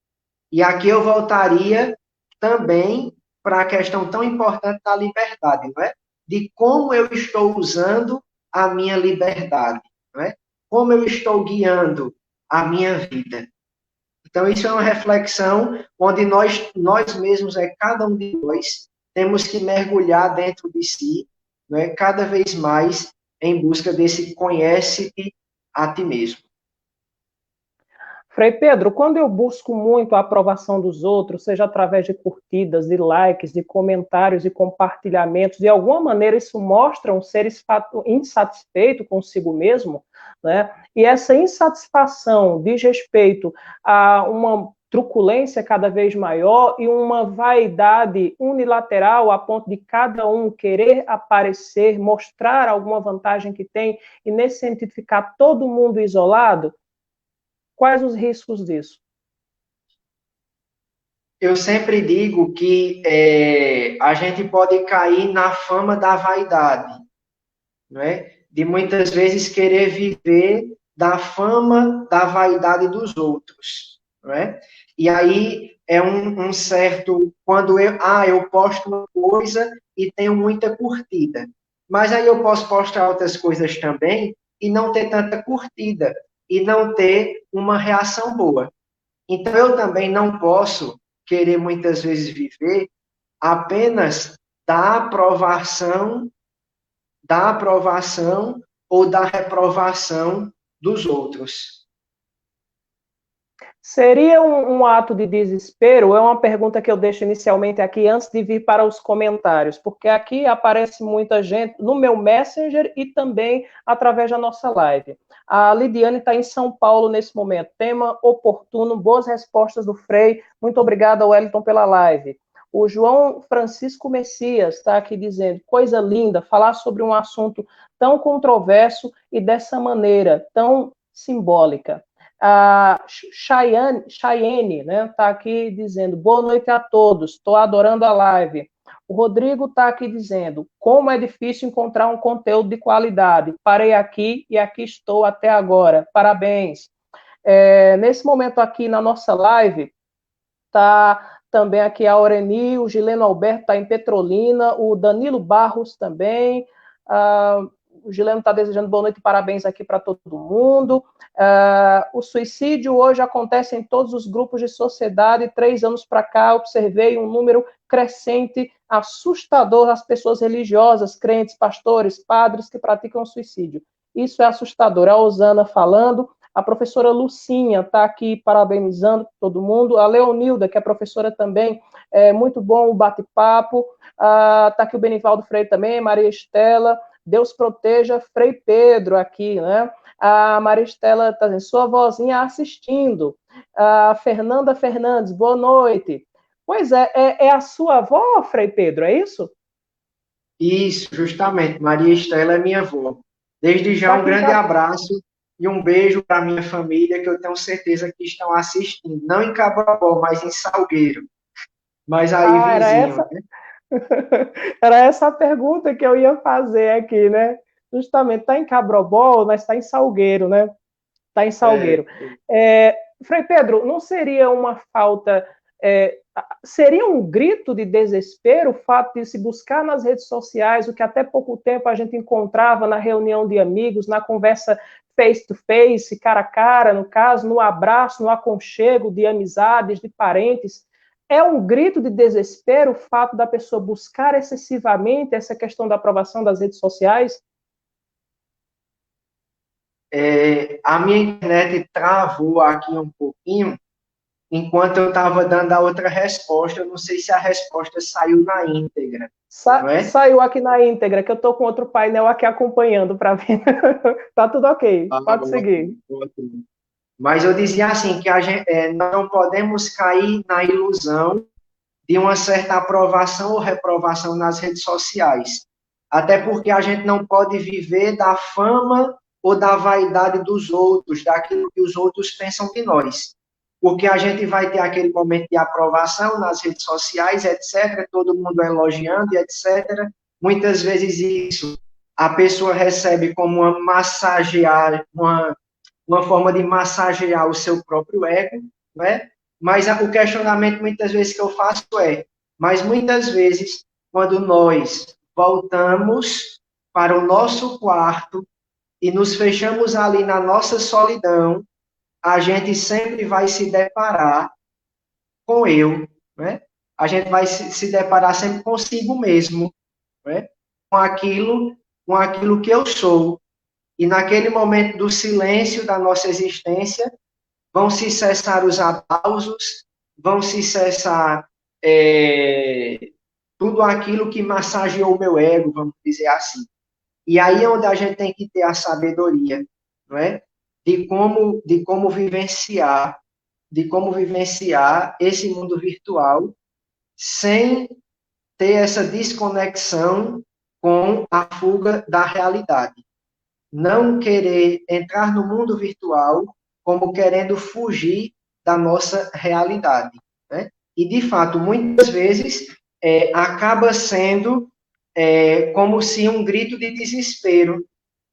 E aqui eu voltaria também para a questão tão importante da liberdade, não é? De como eu estou usando a minha liberdade, não é? Como eu estou guiando a minha vida. Então, isso é uma reflexão onde nós mesmos, cada um de nós, temos que mergulhar dentro de si, não é? Cada vez mais em busca desse conhece-te a ti mesmo. Frei Pedro, quando eu busco muito a aprovação dos outros, seja através de curtidas, de likes, de comentários e compartilhamentos, de alguma maneira isso mostra um ser insatisfeito consigo mesmo, né? E essa insatisfação diz respeito a uma truculência cada vez maior e uma vaidade unilateral a ponto de cada um querer aparecer, mostrar alguma vantagem que tem e nesse sentido ficar todo mundo isolado. Quais os riscos disso? Eu sempre digo que a gente pode cair na fama da vaidade, não é? De muitas vezes querer viver da fama da vaidade dos outros, não é? E aí é um certo, quando eu posto uma coisa e tenho muita curtida, mas aí eu posso postar outras coisas também e não ter tanta curtida, e não ter uma reação boa. Então, eu também não posso querer muitas vezes viver apenas da aprovação ou da reprovação dos outros. Seria um ato de desespero? É uma pergunta que eu deixo inicialmente aqui antes de vir para os comentários, porque aqui aparece muita gente no meu Messenger e também através da nossa live. A Lidiane está em São Paulo nesse momento. Tema oportuno, boas respostas do Frei. Muito obrigada, Wellington, pela live. O João Francisco Messias está aqui dizendo, coisa linda, falar sobre um assunto tão controverso e dessa maneira tão simbólica. A Cheyenne, né, está aqui dizendo, boa noite a todos, estou adorando a live. O Rodrigo está aqui dizendo, como é difícil encontrar um conteúdo de qualidade. Parei aqui e aqui estou até agora. Parabéns. Nesse momento aqui na nossa live, está também aqui a Aureni, o Gileno Alberto está em Petrolina, o Danilo Barros também, o Gileno está desejando boa noite e parabéns aqui para todo mundo. O suicídio hoje acontece em todos os grupos de sociedade. 3 anos para cá, observei um número crescente, assustador das pessoas religiosas, crentes, pastores, padres que praticam suicídio. Isso é assustador. A Osana falando. A professora Lucinha está aqui parabenizando todo mundo. A Leonilda, que é professora também, muito bom o bate-papo. Está aqui o Benivaldo Freire também, Maria Estela. Deus proteja Frei Pedro aqui, né? A Maria Estela está dizendo, sua vozinha assistindo. A Fernanda Fernandes, boa noite. Pois é a sua avó, Frei Pedro, é isso? Isso, justamente. Maria Estela é minha avó. Desde já, um grande abraço e um beijo para minha família, que eu tenho certeza que estão assistindo. Não em Cabrobó, mas em Salgueiro. Mas aí, vizinho. Era essa a pergunta que eu ia fazer aqui, né? Justamente, está em Cabrobó, mas está em Salgueiro, né? Está em Salgueiro. Frei Pedro, não seria uma falta... seria um grito de desespero o fato de se buscar nas redes sociais o que até pouco tempo a gente encontrava na reunião de amigos, na conversa face to face, cara a cara, no caso, no abraço, no aconchego de amizades, de parentes. É um grito de desespero o fato da pessoa buscar excessivamente essa questão da aprovação das redes sociais? A minha internet travou aqui um pouquinho, enquanto eu estava dando a outra resposta. Eu não sei se a resposta saiu na íntegra. Saiu aqui na íntegra, que eu estou com outro painel aqui acompanhando para ver. Tá tudo ok, pode seguir. Ótimo. Mas eu dizia assim, que a gente, não podemos cair na ilusão de uma certa aprovação ou reprovação nas redes sociais. Até porque a gente não pode viver da fama ou da vaidade dos outros, daquilo que os outros pensam de nós. Porque a gente vai ter aquele momento de aprovação nas redes sociais, etc., todo mundo elogiando, etc. Muitas vezes isso a pessoa recebe como uma massagear, uma forma de massagear o seu próprio ego, né? Mas o questionamento muitas vezes que eu faço mas muitas vezes, quando nós voltamos para o nosso quarto e nos fechamos ali na nossa solidão, a gente sempre vai se deparar com eu, né? A gente vai se deparar sempre consigo mesmo, né? Com aquilo que eu sou. E naquele momento do silêncio da nossa existência, vão se cessar os aplausos, vão se cessar tudo aquilo que massageou o meu ego, vamos dizer assim. E aí é onde a gente tem que ter a sabedoria, não é? De como vivenciar esse mundo virtual sem ter essa desconexão com a fuga da realidade. Não querer entrar no mundo virtual como querendo fugir da nossa realidade, né? E, de fato, muitas vezes acaba sendo como se um grito de desespero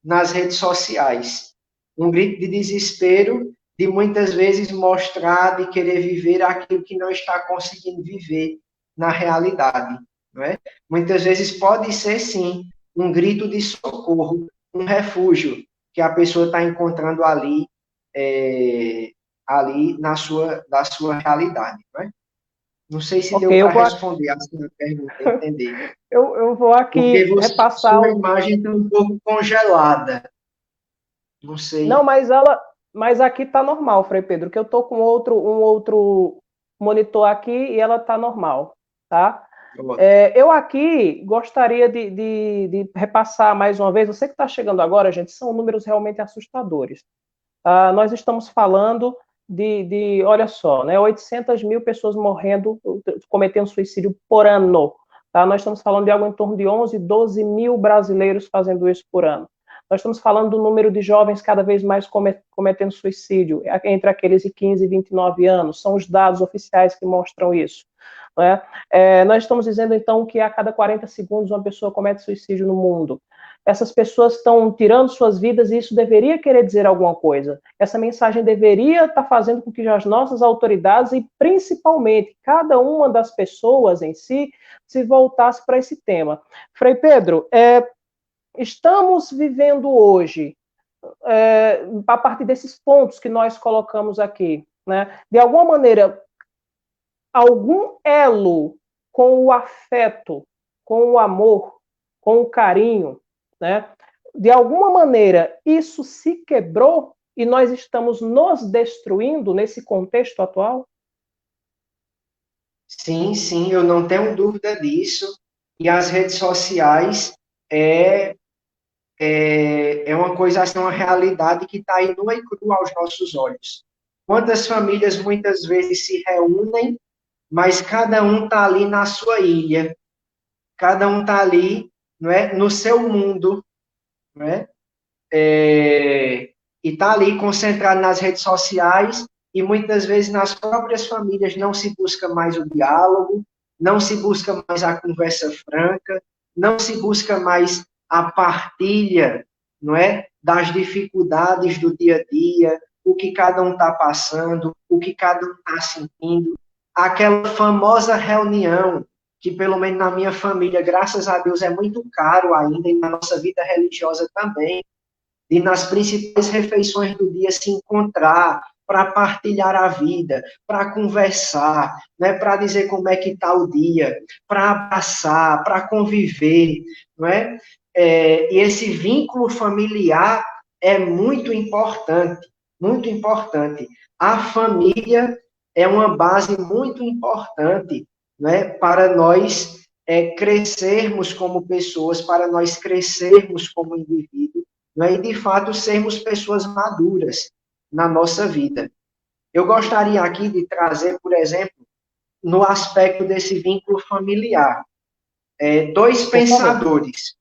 nas redes sociais. Um grito de desespero de muitas vezes mostrar, de querer viver aquilo que não está conseguindo viver na realidade. Não é? Muitas vezes pode ser, sim, um grito de socorro, um refúgio que a pessoa está encontrando ali, ali da sua realidade. Não é? Não sei se Ok, deu para responder a sua pergunta, entender. eu vou Porque aqui repassar. sua imagem está um pouco congelada. Não Não, sei. mas aqui está normal, Frei Pedro, que eu estou com um outro monitor aqui e ela está normal, tá? Eu aqui gostaria de repassar mais uma vez. Você que está chegando agora, gente, são números realmente assustadores. Nós estamos falando olha só, né, 800 mil pessoas morrendo, cometendo suicídio por ano. Tá? Nós estamos falando de algo em torno de 11, 12 mil brasileiros fazendo isso por ano. Nós estamos falando do número de jovens cada vez mais cometendo suicídio, entre aqueles de 15 e 29 anos. São os dados oficiais que mostram isso. Né? Nós estamos dizendo, então, que a cada 40 segundos uma pessoa comete suicídio no mundo. Essas pessoas estão tirando suas vidas e isso deveria querer dizer alguma coisa. Essa mensagem deveria estar fazendo com que as nossas autoridades e principalmente cada uma das pessoas em si se voltasse para esse tema. Frei Pedro, estamos vivendo hoje, a partir desses pontos que nós colocamos aqui, né, de alguma maneira, algum elo com o afeto, com o amor, com o carinho, né? De alguma maneira, isso se quebrou e nós estamos nos destruindo nesse contexto atual? Sim, sim, eu não tenho dúvida disso. E as redes sociais é, é uma coisa assim, uma realidade que está aí nua e crua aos nossos olhos. Quantas famílias muitas vezes se reúnem, mas cada um está ali na sua ilha, cada um está ali, não é, no seu mundo, não é? E está ali concentrado nas redes sociais e muitas vezes nas próprias famílias não se busca mais o diálogo, não se busca mais a conversa franca, não se busca mais a partilha, não é, das dificuldades do dia a dia, o que cada um está passando, o que cada um está sentindo, aquela famosa reunião que pelo menos na minha família, graças a Deus, é muito caro ainda e na nossa vida religiosa também de nas principais refeições do dia se encontrar para partilhar a vida, para conversar, né, para dizer como é que está o dia, para abraçar, para conviver, não é? E esse vínculo familiar é muito importante, muito importante. A família é uma base muito importante, né, para nós crescermos como pessoas, para nós crescermos como indivíduos, né, e de fato sermos pessoas maduras na nossa vida. Eu gostaria aqui de trazer, por exemplo, no aspecto desse vínculo familiar, dois pensadores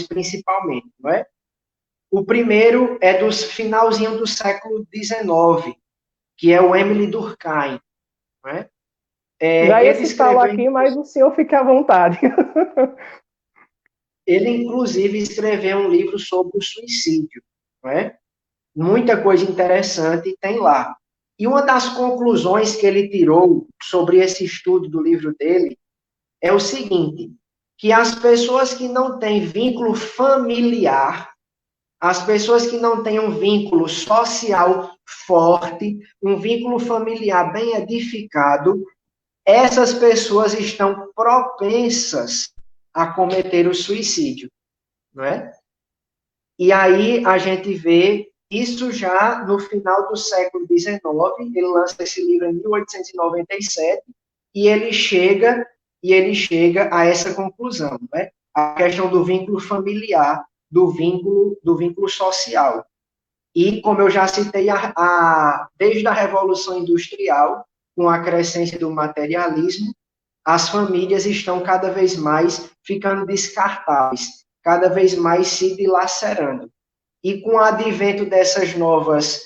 principalmente, não é? O primeiro é dos finalzinho do século XIX, que é o Emile Durkheim, não é? Já ia Ele citá-lo escreveu, aqui, mas o senhor fique à vontade. ele inclusive escreveu um livro sobre o suicídio, não é? Muita coisa interessante tem lá. E uma das conclusões que ele tirou sobre esse estudo do livro dele é o seguinte, que as pessoas que não têm vínculo familiar, as pessoas que não têm um vínculo social forte, um vínculo familiar bem edificado, essas pessoas estão propensas a cometer o suicídio, não é? E aí a gente vê isso já no final do século XIX, ele lança esse livro em 1897, e ele chega a essa conclusão, né? A questão do vínculo familiar, do vínculo social. E, como eu já citei, desde a Revolução Industrial, com a crescência do materialismo, as famílias estão cada vez mais ficando descartáveis, cada vez mais se dilacerando. E com o advento dessas novas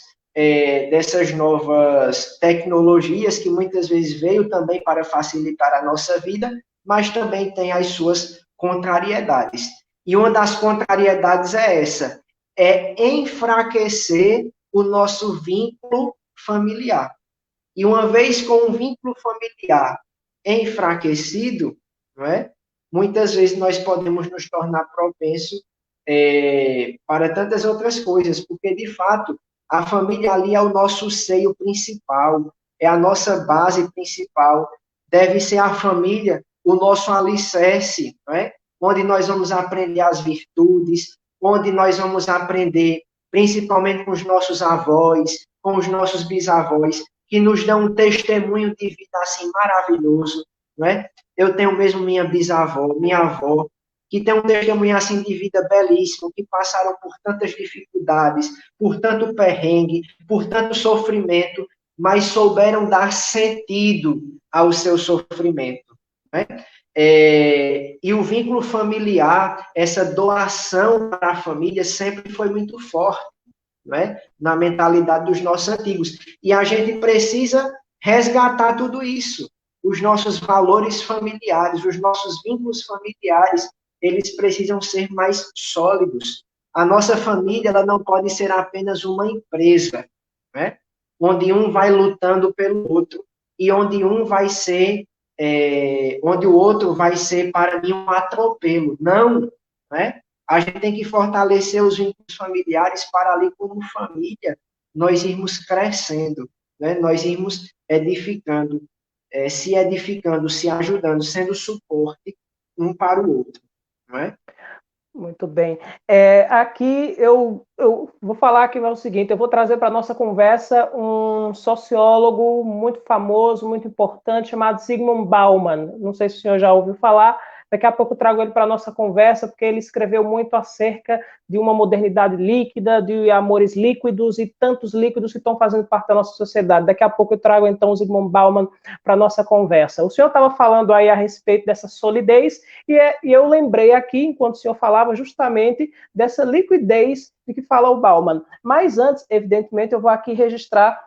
tecnologias, que muitas vezes veio também para facilitar a nossa vida, mas também tem as suas contrariedades. E uma das contrariedades é essa, é enfraquecer o nosso vínculo familiar. E uma vez com um vínculo familiar enfraquecido, não é? Muitas vezes nós podemos nos tornar propensos para tantas outras coisas, porque de fato a família ali é o nosso seio principal, é a nossa base principal, deve ser a família o nosso alicerce, não é? Onde nós vamos aprender as virtudes, onde nós vamos aprender, principalmente com os nossos avós, com os nossos bisavós, que nos dão um testemunho de vida assim maravilhoso, não é? Eu tenho mesmo minha bisavó, minha avó, que tem um testemunho assim de vida belíssimo, que passaram por tantas dificuldades, por tanto perrengue, por tanto sofrimento, mas souberam dar sentido ao seu sofrimento, né? E o vínculo familiar, essa doação para a família sempre foi muito forte, né? Na mentalidade dos nossos antigos. E a gente precisa resgatar tudo isso. Os nossos valores familiares, os nossos vínculos familiares, eles precisam ser mais sólidos. A nossa família, ela não pode ser apenas uma empresa, né? Onde um vai lutando pelo outro e onde um vai ser, onde o outro vai ser para mim um atropelo. Não, né? A gente tem que fortalecer os vínculos familiares para ali como família nós irmos crescendo, né? Nós irmos edificando, se ajudando, sendo suporte um para o outro, não é? Muito bem. Aqui eu vou falar aqui o seguinte, eu vou trazer para a nossa conversa um sociólogo muito famoso, muito importante, chamado Zygmunt Bauman. Não sei se o senhor já ouviu falar, daqui a pouco eu trago ele para a nossa conversa, porque ele escreveu muito acerca de uma modernidade líquida, de amores líquidos e tantos líquidos que estão fazendo parte da nossa sociedade. Daqui a pouco eu trago, então, o Zygmunt Bauman para a nossa conversa. O senhor estava falando aí a respeito dessa solidez, e eu lembrei aqui, enquanto o senhor falava, justamente dessa liquidez de que fala o Bauman. Mas antes, evidentemente, eu vou aqui registrar.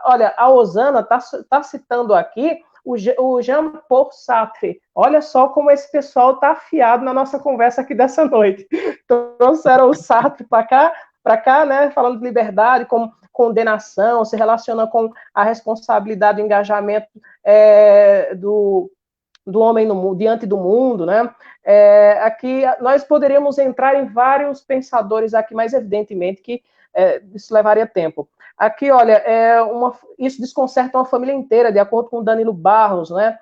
Olha, a Osana está citando aqui o Jean-Paul Sartre. Olha só como esse pessoal está afiado na nossa conversa aqui dessa noite. Trouxeram o Sartre para cá, né, falando de liberdade, como condenação, se relaciona com a responsabilidade do engajamento do homem no, diante do mundo, né? Aqui nós poderíamos entrar em vários pensadores aqui, mas evidentemente que isso levaria tempo. Aqui, olha, isso desconcerta uma família inteira, de acordo com Danilo Barros, né?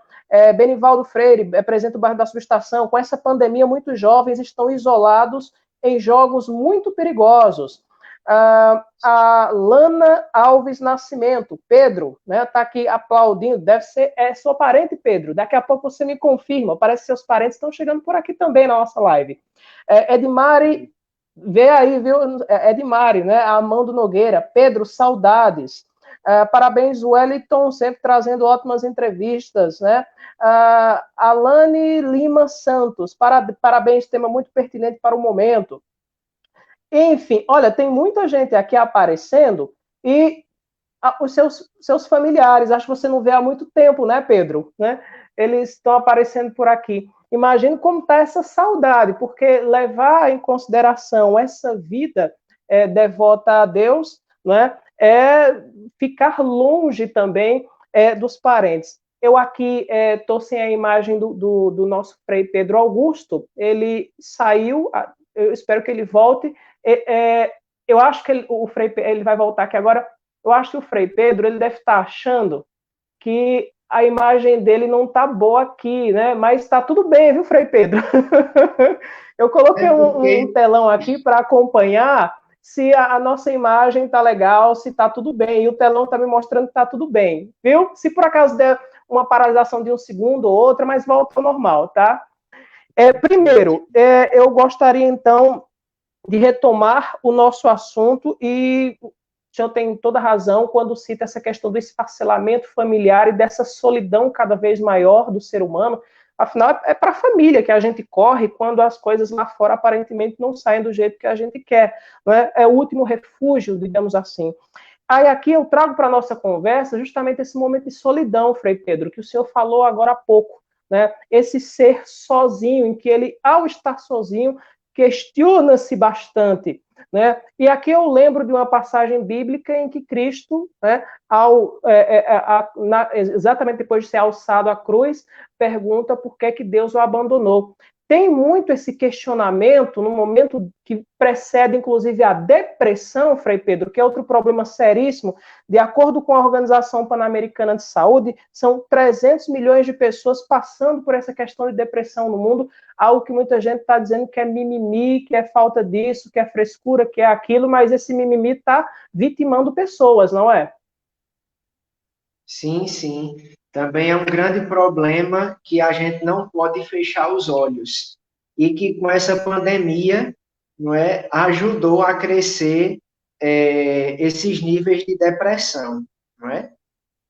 Benivaldo Freire, presidente do bairro da Subestação, com essa pandemia, muitos jovens estão isolados em jogos muito perigosos. A Lana Alves Nascimento, Pedro, né, tá aqui aplaudindo, deve ser, sua parente, Pedro, daqui a pouco você me confirma, parece que seus parentes estão chegando por aqui também na nossa live. Edmari, vê aí, viu, Edmari, né, Amando Nogueira, Pedro, saudades. Parabéns, Wellington, sempre trazendo ótimas entrevistas, né? Alane Lima Santos, parabéns, tema muito pertinente para o momento. Enfim, olha, tem muita gente aqui aparecendo e os seus familiares, acho que você não vê há muito tempo, né, Pedro? Né? Eles estão aparecendo por aqui. Imagino como está essa saudade, porque levar em consideração essa vida devota a Deus, né, é ficar longe também dos parentes. Eu aqui estou sem a imagem do nosso Frei Pedro Augusto, ele saiu, eu espero que ele volte. Eu acho que o Frei ele vai voltar aqui agora. Eu acho que o Frei Pedro ele deve estar achando que a imagem dele não está boa aqui, né? Mas está tudo bem, viu, Frei Pedro? Eu coloquei um telão aqui para acompanhar se a nossa imagem está legal, se está tudo bem. E o telão está me mostrando que está tudo bem, viu? Se por acaso der uma paralisação de um segundo ou outra, mas volta ao normal, tá? Primeiro, eu gostaria, então, de retomar o nosso assunto e o senhor tem toda razão quando cita essa questão do esfacelamento familiar e dessa solidão cada vez maior do ser humano. Afinal, é para a família que a gente corre quando as coisas lá fora aparentemente não saem do jeito que a gente quer. Não é? É o último refúgio, digamos assim. Aí aqui eu trago para a nossa conversa justamente esse momento de solidão, Frei Pedro, que o senhor falou agora há pouco. Né? Esse ser sozinho, em que ele, ao estar sozinho, questiona-se bastante. Né? E aqui eu lembro de uma passagem bíblica em que Cristo, né, exatamente depois de ser alçado à cruz, pergunta por que Deus o abandonou. Tem muito esse questionamento no momento que precede, inclusive, a depressão, Frei Pedro, que é outro problema seríssimo. De acordo com a Organização Pan-Americana de Saúde, são 300 milhões de pessoas passando por essa questão de depressão no mundo, algo que muita gente está dizendo que é mimimi, que é falta disso, que é frescura, que é aquilo, mas esse mimimi está vitimando pessoas, não é? Sim, sim. Também é um grande problema que a gente não pode fechar os olhos. E que com essa pandemia, não é, ajudou a crescer esses níveis de depressão, não é?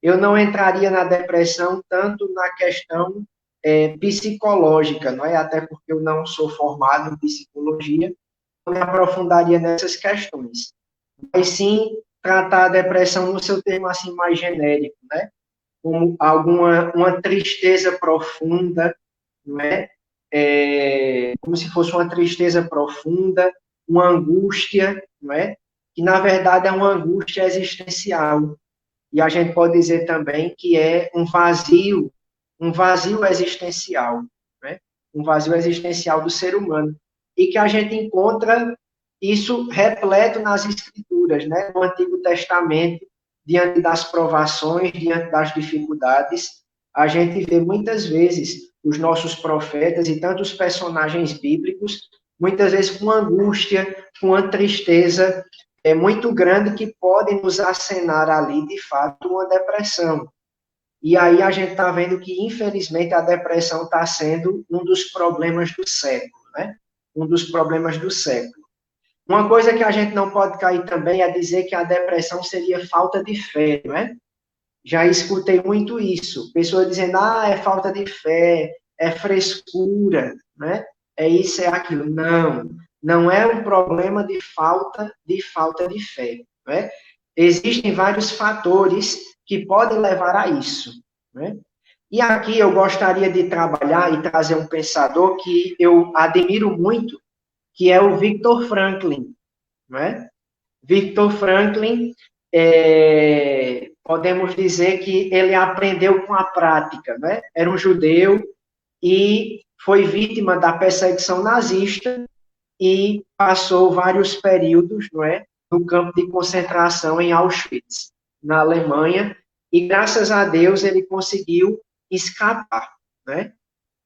Eu não entraria na depressão tanto na questão psicológica, não é? Até porque eu não sou formado em psicologia, não me aprofundaria nessas questões. Mas sim tratar a depressão no seu termo assim mais genérico, né? Como uma tristeza profunda, não é? Como se fosse uma tristeza profunda, uma angústia, não é? Que na verdade é uma angústia existencial. E a gente pode dizer também que é um vazio existencial, né? Um vazio existencial do ser humano. E que a gente encontra isso repleto nas Escrituras, né? No Antigo Testamento, diante das provações, diante das dificuldades, a gente vê muitas vezes os nossos profetas e tantos personagens bíblicos, muitas vezes com angústia, com uma tristeza muito grande que pode nos acenar ali, de fato, uma depressão. E aí a gente está vendo que, infelizmente, a depressão está sendo um dos problemas do século, né? Um dos problemas do século. Uma coisa que a gente não pode cair também é dizer que a depressão seria falta de fé, não é? Já escutei muito isso. Pessoas dizendo, é falta de fé, é frescura, né? É isso, é aquilo. Não, não é um problema de falta de fé, né? Existem vários fatores que podem levar a isso, né? E aqui eu gostaria de trabalhar e trazer um pensador que eu admiro muito, que é o Viktor Franklin, né? Viktor Franklin, podemos dizer que ele aprendeu com a prática, né? Era um judeu e foi vítima da perseguição nazista e passou vários períodos, não é, no campo de concentração em Auschwitz, na Alemanha, e graças a Deus ele conseguiu escapar, né?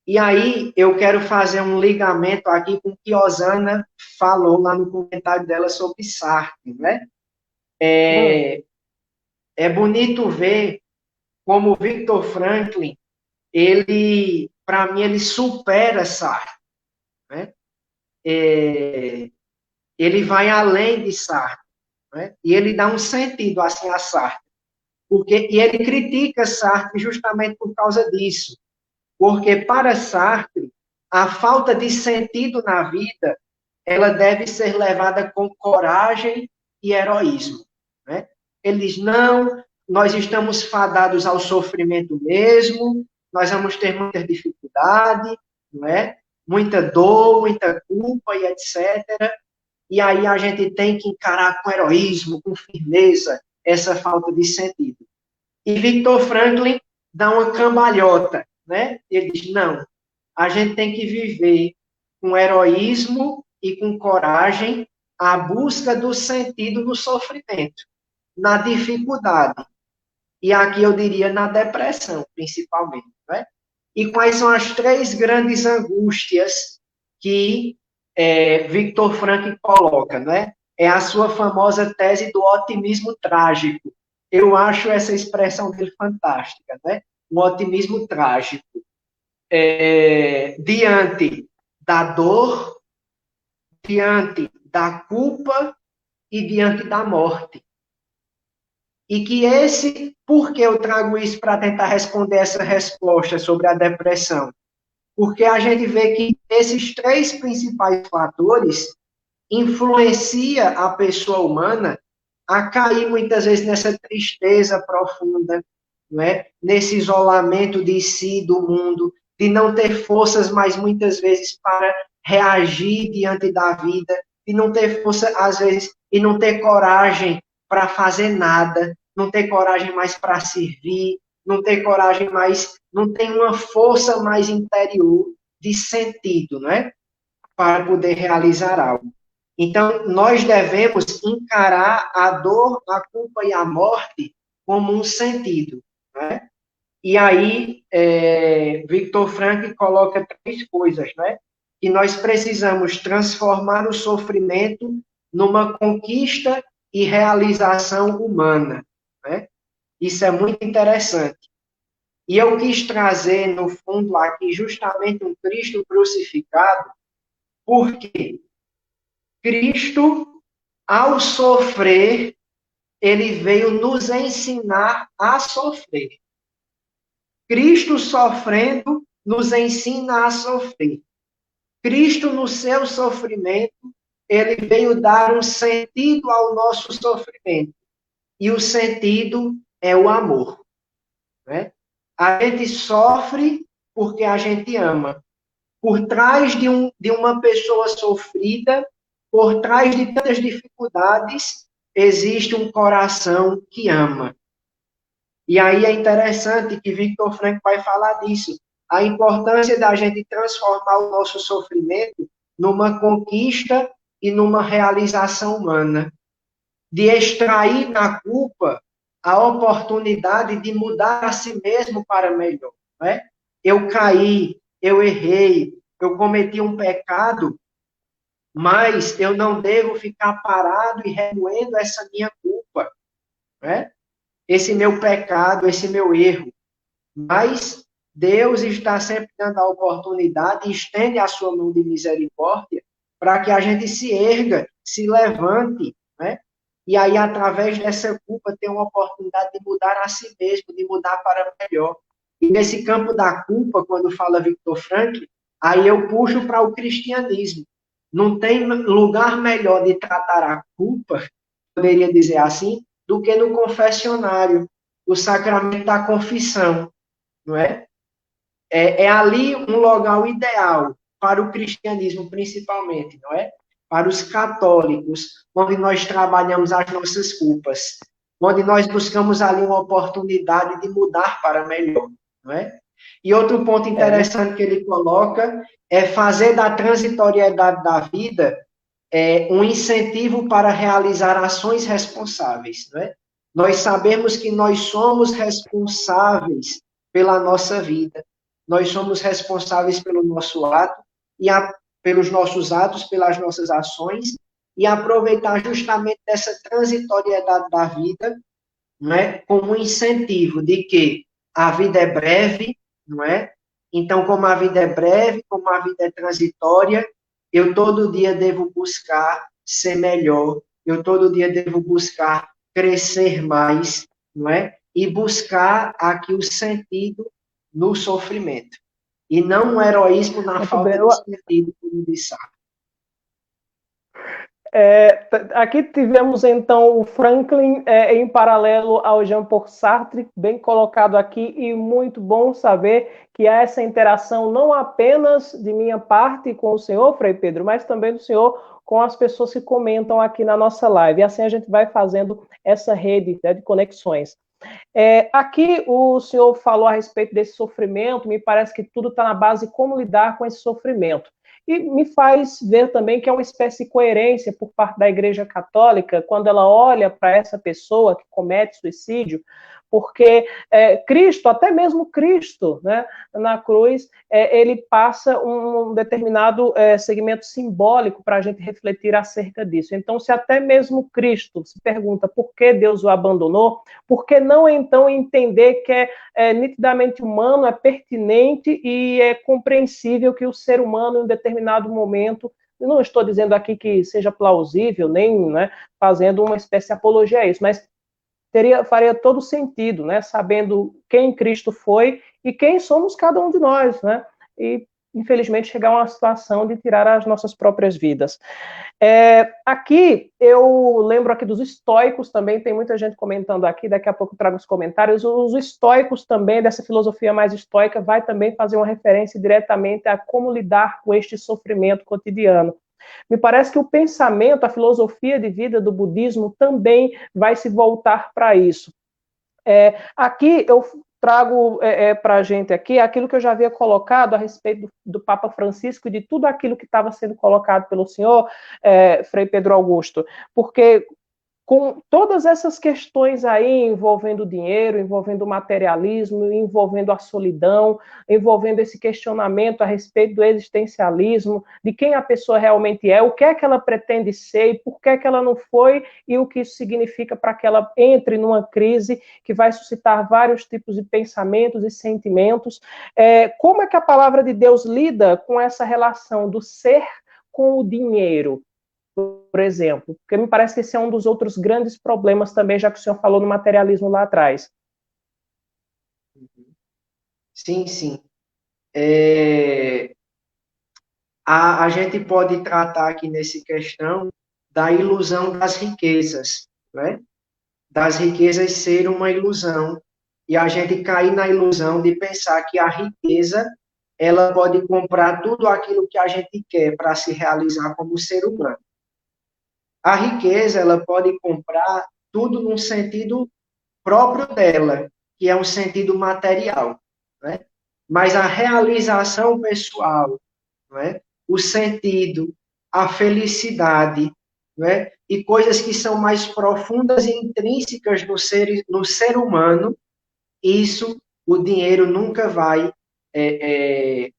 E aí eu quero fazer um ligamento aqui com o que Osana falou lá no comentário dela sobre Sartre, né? É bonito ver como o Viktor Franklin, ele, para mim, ele supera Sartre, né? Ele vai além de Sartre, né? E ele dá um sentido assim a Sartre, e ele critica Sartre justamente por causa disso, porque para Sartre a falta de sentido na vida ela deve ser levada com coragem e heroísmo, né? Ele diz, não, nós estamos fadados ao sofrimento mesmo, nós vamos ter muita dificuldade, não é? Muita dor, muita culpa e etc. e aí a gente tem que encarar com heroísmo, com firmeza, essa falta de sentido. E Viktor Franklin dá uma cambalhota, né? Ele diz, não, a gente tem que viver com heroísmo e com coragem a busca do sentido no sofrimento, na dificuldade. E aqui eu diria na depressão, principalmente. Né? E quais são as três grandes angústias que Viktor Frankl coloca? Né? É a sua famosa tese do otimismo trágico. Eu acho essa expressão dele fantástica. Né? Um otimismo trágico. Diante da dor, diante da culpa e diante da morte. E que por que eu trago isso para tentar responder essa resposta sobre a depressão? Porque a gente vê que esses três principais fatores influenciam a pessoa humana a cair muitas vezes nessa tristeza profunda, não é? Nesse isolamento de si, do mundo, de não ter forças, mas muitas vezes para reagir diante da vida, de não ter força, às vezes, e não ter coragem para fazer nada, não ter coragem mais para servir, não ter coragem mais, não tem uma força mais interior de sentido, não é? Para poder realizar algo. Então, nós devemos encarar a dor, a culpa e a morte como um sentido. Né? E aí, Viktor Frankl coloca três coisas, né? Que nós precisamos transformar o sofrimento numa conquista e realização humana. Né? Isso é muito interessante. E eu quis trazer, no fundo, aqui justamente um Cristo crucificado, porque Cristo, ao sofrer, ele veio nos ensinar a sofrer. Cristo sofrendo nos ensina a sofrer. Cristo, no seu sofrimento, ele veio dar um sentido ao nosso sofrimento. E o sentido é o amor. Né? A gente sofre porque a gente ama. Por trás de uma pessoa sofrida, por trás de tantas dificuldades, existe um coração que ama. E aí é interessante que Viktor Frankl vai falar disso. A importância da gente transformar o nosso sofrimento numa conquista e numa realização humana. De extrair da culpa a oportunidade de mudar a si mesmo para melhor. Né? Eu caí, eu errei, eu cometi um pecado, mas eu não devo ficar parado e remoendo essa minha culpa, né? Esse meu pecado, esse meu erro. Mas Deus está sempre dando a oportunidade e estende a sua mão de misericórdia para que a gente se erga, se levante, né? E aí, através dessa culpa, tem uma oportunidade de mudar a si mesmo, de mudar para melhor. E nesse campo da culpa, quando fala Viktor Frankl, aí eu puxo para o cristianismo. Não tem lugar melhor de tratar a culpa, poderia dizer assim, do que no confessionário, o sacramento da confissão, não é? É ali um local ideal para o cristianismo, principalmente, não é? Para os católicos, onde nós trabalhamos as nossas culpas, onde nós buscamos ali uma oportunidade de mudar para melhor, não é? E outro ponto interessante que ele coloca é fazer da transitoriedade da vida um incentivo para realizar ações responsáveis, não é? Nós sabemos que nós somos responsáveis pela nossa vida, nós somos responsáveis pelo nosso ato e pelos nossos atos, pelas nossas ações, e aproveitar justamente dessa transitoriedade da vida, não é, como um incentivo de que a vida é breve, não é? Então, como a vida é breve, como a vida é transitória, eu todo dia devo buscar ser melhor, eu todo dia devo buscar crescer mais, não é? E buscar aqui o sentido no sofrimento. E não um heroísmo na falta de sentido, como disse. Aqui tivemos, então, o Franklin em paralelo ao Jean-Paul Sartre, bem colocado aqui, e muito bom saber que há essa interação não apenas de minha parte com o senhor, Frei Pedro, mas também do senhor com as pessoas que comentam aqui na nossa live. E assim a gente vai fazendo essa rede, né, de conexões. Aqui o senhor falou a respeito desse sofrimento, me parece que tudo está na base de como lidar com esse sofrimento. E me faz ver também que é uma espécie de coerência por parte da Igreja Católica, quando ela olha para essa pessoa que comete suicídio, porque Cristo, até mesmo Cristo, né, na cruz, ele passa um determinado segmento simbólico para a gente refletir acerca disso. Então, se até mesmo Cristo se pergunta por que Deus o abandonou, por que não, então, entender que é nitidamente humano, é pertinente e é compreensível que o ser humano, em um determinado momento, eu não estou dizendo aqui que seja plausível, nem, né, fazendo uma espécie de apologia a isso, mas faria todo sentido, né, sabendo quem Cristo foi e quem somos cada um de nós, né, e infelizmente chegar a uma situação de tirar as nossas próprias vidas. Aqui, eu lembro aqui dos estoicos também, tem muita gente comentando aqui, daqui a pouco eu trago os comentários, os estoicos também, dessa filosofia mais estoica, vai também fazer uma referência diretamente a como lidar com este sofrimento cotidiano. Me parece que o pensamento, a filosofia de vida do budismo também vai se voltar para isso. Aqui eu trago para a gente aqui aquilo que eu já havia colocado a respeito do Papa Francisco e de tudo aquilo que estava sendo colocado pelo senhor, Frei Pedro Augusto, porque com todas essas questões aí envolvendo o dinheiro, envolvendo o materialismo, envolvendo a solidão, envolvendo esse questionamento a respeito do existencialismo, de quem a pessoa realmente é, o que é que ela pretende ser e por que é que ela não foi e o que isso significa para que ela entre numa crise que vai suscitar vários tipos de pensamentos e sentimentos. Como é que a palavra de Deus lida com essa relação do ser com o dinheiro? Por exemplo, porque me parece que esse é um dos outros grandes problemas também, já que o senhor falou no materialismo lá atrás. Sim, sim. A gente pode tratar aqui nessa questão da ilusão das riquezas, né? Das riquezas ser uma ilusão, e a gente cair na ilusão de pensar que a riqueza ela pode comprar tudo aquilo que a gente quer para se realizar como ser humano. A riqueza ela pode comprar tudo num sentido próprio dela, que é um sentido material, né? Mas a realização pessoal, né? O sentido, a felicidade, né? E coisas que são mais profundas e intrínsecas no ser humano, isso o dinheiro nunca vai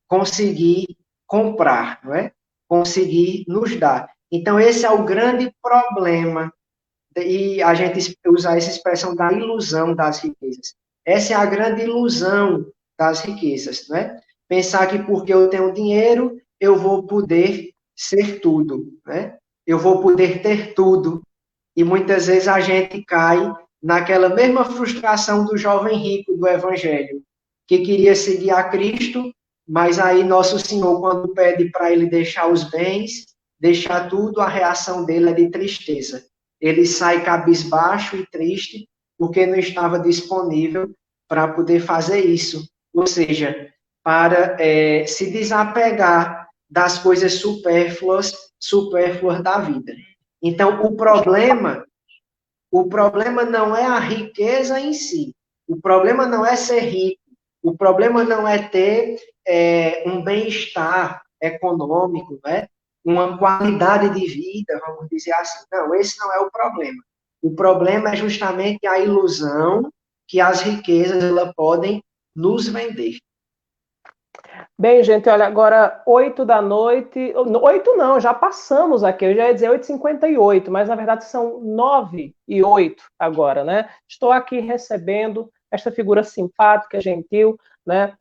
conseguir comprar, não é? Conseguir nos dar. Então, esse é o grande problema, e a gente usar essa expressão da ilusão das riquezas. Essa é a grande ilusão das riquezas, né? Pensar que porque eu tenho dinheiro, eu vou poder ser tudo, né? Eu vou poder ter tudo. E muitas vezes a gente cai naquela mesma frustração do jovem rico do Evangelho, que queria seguir a Cristo, mas aí Nosso Senhor, quando pede para ele deixar os bens, deixar tudo, a reação dele é de tristeza. Ele sai cabisbaixo e triste, porque não estava disponível para poder fazer isso. Ou seja, para se desapegar das coisas supérfluas da vida. Então, o problema não é a riqueza em si. O problema não é ser rico. O problema não é ter um bem-estar econômico, né? Uma qualidade de vida, vamos dizer assim. Não, esse não é o problema. O problema é justamente a ilusão que as riquezas elas podem nos vender. Bem, gente, olha, agora 8 da noite. 8 não, já passamos aqui. Eu já ia dizer 8h58, mas na verdade são 9h08 agora, né? Estou aqui recebendo esta figura simpática, gentil, né?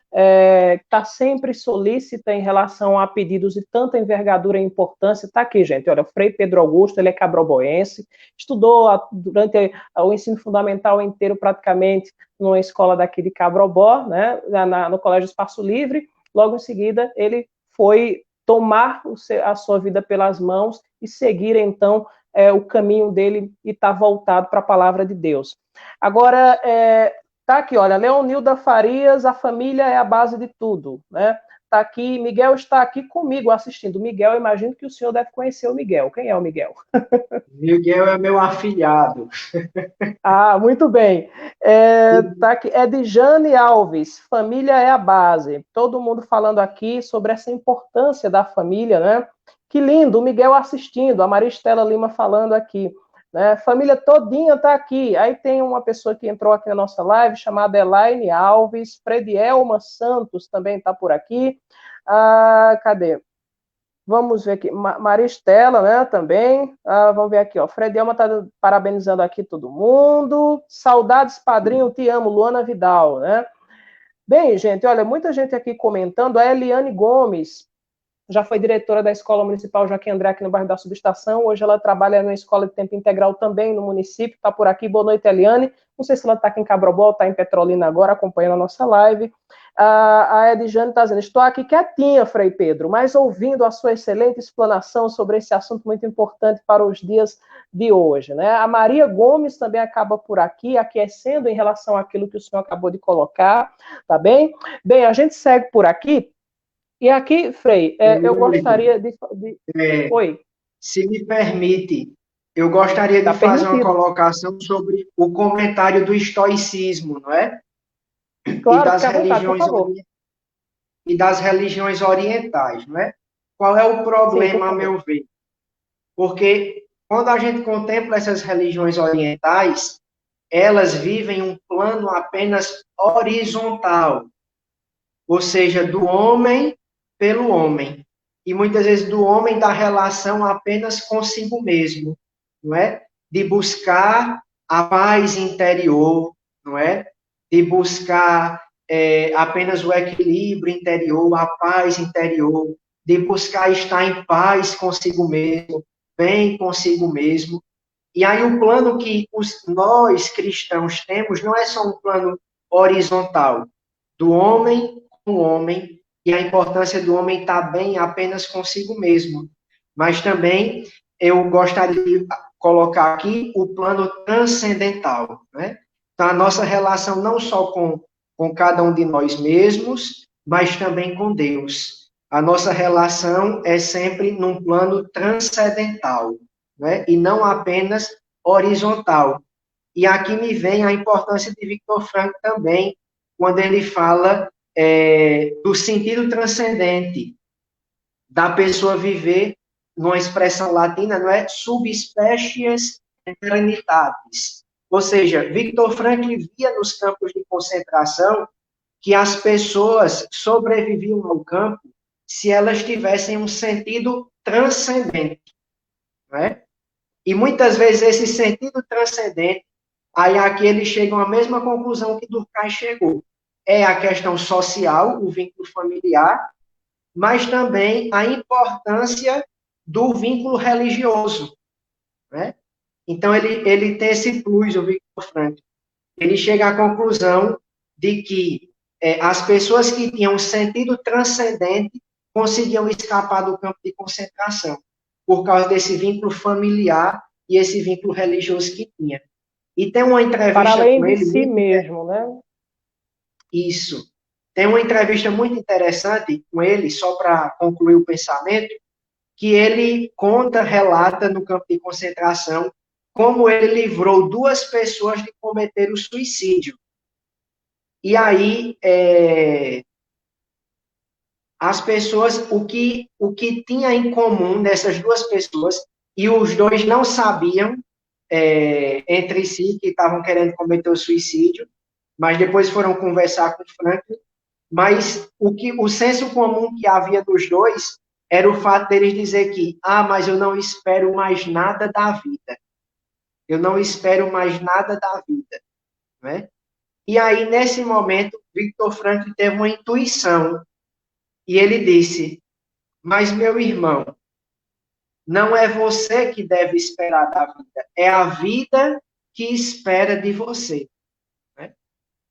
Está sempre solícita em relação a pedidos de tanta envergadura e importância. Está aqui, gente. Olha, o Frei Pedro Augusto, ele é cabroboense, estudou durante o ensino fundamental inteiro, praticamente, numa escola daqui de Cabrobó, né? No Colégio Espaço Livre. Logo em seguida, ele foi tomar a sua vida pelas mãos e seguir, então, o caminho dele e estar voltado para a palavra de Deus. Agora, tá aqui, olha, Leonilda Farias, a família é a base de tudo, né? Tá aqui, Miguel está aqui comigo assistindo. Miguel, eu imagino que o senhor deve conhecer o Miguel. Quem é o Miguel? Miguel é meu afilhado. Ah, muito bem. Tá aqui, Edjane Alves, família é a base. Todo mundo falando aqui sobre essa importância da família, né? Que lindo, o Miguel assistindo, a Maristela Lima falando aqui. Né? Família todinha tá aqui. Aí tem uma pessoa que entrou aqui na nossa live, chamada Elaine Alves, Fredielma Santos também está por aqui. Cadê? Vamos ver aqui, Maristela, né, também. Vamos ver aqui, ó. Fredelma está parabenizando aqui todo mundo. Saudades, padrinho, te amo, Luana Vidal, né? Bem, gente, olha, muita gente aqui comentando. A Eliane Gomes já foi diretora da Escola Municipal Joaquim André aqui no bairro da Subestação. Hoje ela trabalha numa escola de tempo integral também no município. Está por aqui. Boa noite, Eliane. Não sei se ela está aqui em Cabrobó, está em Petrolina agora, acompanhando a nossa live. A Edjane está dizendo, estou aqui quietinha, Frei Pedro, mas ouvindo a sua excelente explanação sobre esse assunto muito importante para os dias de hoje. Né? A Maria Gomes também acaba por aqui, aquecendo em relação àquilo que o senhor acabou de colocar, tá bem? Bem, a gente segue por aqui, e aqui, Frei, eu gostaria de... Oi. Se me permite, eu gostaria de fazer uma colocação sobre o comentário do estoicismo, não é? Claro, fique à vontade, por favor. E das religiões orientais, não é? Qual é o problema, a meu ver? Porque quando a gente contempla essas religiões orientais, elas vivem um plano apenas horizontal, ou seja, do homem pelo homem, e muitas vezes do homem da relação apenas consigo mesmo, não é? De buscar a paz interior, não é? De buscar apenas o equilíbrio interior, a paz interior, de buscar estar em paz consigo mesmo, bem consigo mesmo. E aí o plano que nós cristãos temos não é só um plano horizontal, do homem com o homem, e a importância do homem estar bem apenas consigo mesmo. Mas também eu gostaria de colocar aqui o plano transcendental, né? Então, a nossa relação não só com cada um de nós mesmos, mas também com Deus. A nossa relação é sempre num plano transcendental, né? E não apenas horizontal. E aqui me vem a importância de Viktor Frankl também, quando ele fala do sentido transcendente, da pessoa viver, numa expressão latina, não é? Subspecies eternitatis. Ou seja, Viktor Frankl via nos campos de concentração que as pessoas sobreviviam ao campo se elas tivessem um sentido transcendente, não é? E muitas vezes esse sentido transcendente, aí aqui eles chegam à mesma conclusão que Durkheim chegou. É a questão social, o vínculo familiar, mas também a importância do vínculo religioso, né? Então, ele tem esse plus, o Viktor Frankl. Ele chega à conclusão de que as pessoas que tinham um sentido transcendente conseguiam escapar do campo de concentração, por causa desse vínculo familiar e esse vínculo religioso que tinha. E tem uma entrevista para além com de ele... si mesmo, né? Isso. Tem uma entrevista muito interessante com ele, só para concluir o pensamento, que ele conta, relata no campo de concentração, como ele livrou 2 pessoas de cometer o suicídio. E aí, as pessoas, o que tinha em comum dessas 2 pessoas, e os 2 não sabiam entre si que estavam querendo cometer o suicídio, mas depois foram conversar com o Franklin, mas o senso comum que havia dos 2 era o fato deles dizer que, mas eu não espero mais nada da vida. Eu não espero mais nada da vida, né? E aí, nesse momento, Viktor Frankl teve uma intuição, e ele disse, mas meu irmão, não é você que deve esperar da vida, é a vida que espera de você. Né?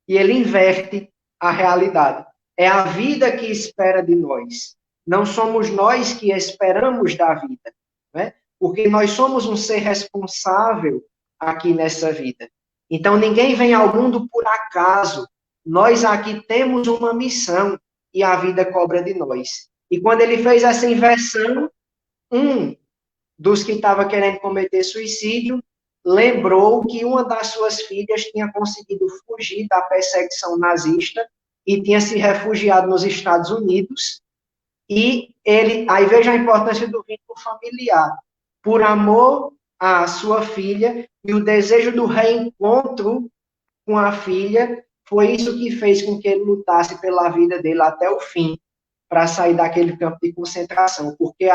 E ele inverte a realidade. É a vida que espera de nós. não somos nós que esperamos da vida, né? Porque nós somos um ser responsável aqui nessa vida. Então, ninguém vem ao mundo por acaso. Nós aqui temos uma missão e a vida cobra de nós. E quando ele fez essa inversão, um dos que estava querendo cometer suicídio lembrou que uma das suas filhas tinha conseguido fugir da perseguição nazista e tinha se refugiado nos Estados Unidos. E ele, aí veja a importância do vínculo familiar. Por amor à sua filha e o desejo do reencontro com a filha, foi isso que fez com que ele lutasse pela vida dele até o fim, para sair daquele campo de concentração, porque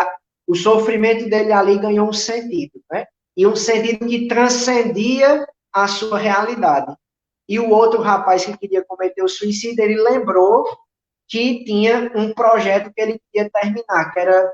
o sofrimento dele ali ganhou um sentido, né? E um sentido que transcendia a sua realidade. E o outro rapaz que queria cometer o suicídio, ele lembrou que tinha um projeto que ele queria terminar, que era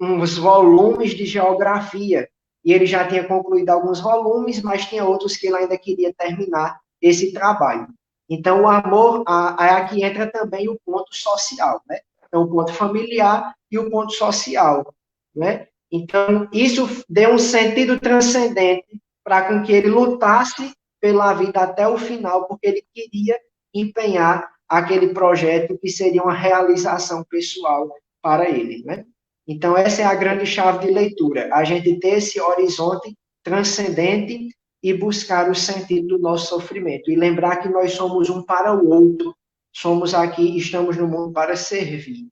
uns volumes de geografia. E ele já tinha concluído alguns volumes, mas tinha outros que ele ainda queria terminar esse trabalho. Então, o amor, aqui entra também o ponto social, né? Então, o ponto familiar e o ponto social, né? Então, isso deu um sentido transcendente para com que ele lutasse pela vida até o final, porque ele queria empenhar aquele projeto que seria uma realização pessoal para ele, né? Então, essa é a grande chave de leitura, a gente ter esse horizonte transcendente e buscar o sentido do nosso sofrimento. E lembrar que nós somos um para o outro, somos aqui, estamos no mundo para servir.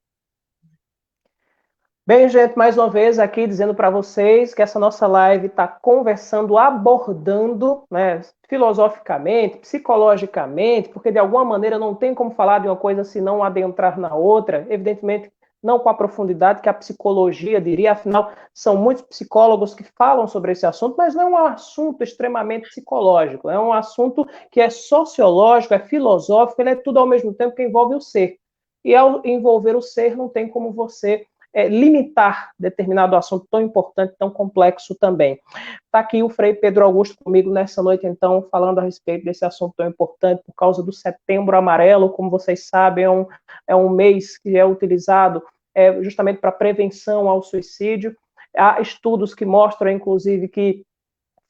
Bem, gente, mais uma vez aqui dizendo para vocês que essa nossa live está conversando, abordando, né, filosoficamente, psicologicamente, porque de alguma maneira não tem como falar de uma coisa se não adentrar na outra, evidentemente não com a profundidade que a psicologia diria, afinal, são muitos psicólogos que falam sobre esse assunto, mas não é um assunto extremamente psicológico, é um assunto que é sociológico, é filosófico, ele é tudo ao mesmo tempo que envolve o ser. E ao envolver o ser, não tem como você limitar determinado assunto tão importante, tão complexo também. Está aqui o Frei Pedro Augusto comigo nessa noite, então, falando a respeito desse assunto tão importante, por causa do Setembro Amarelo, como vocês sabem, é um mês que é utilizado justamente para prevenção ao suicídio. Há estudos que mostram, inclusive, que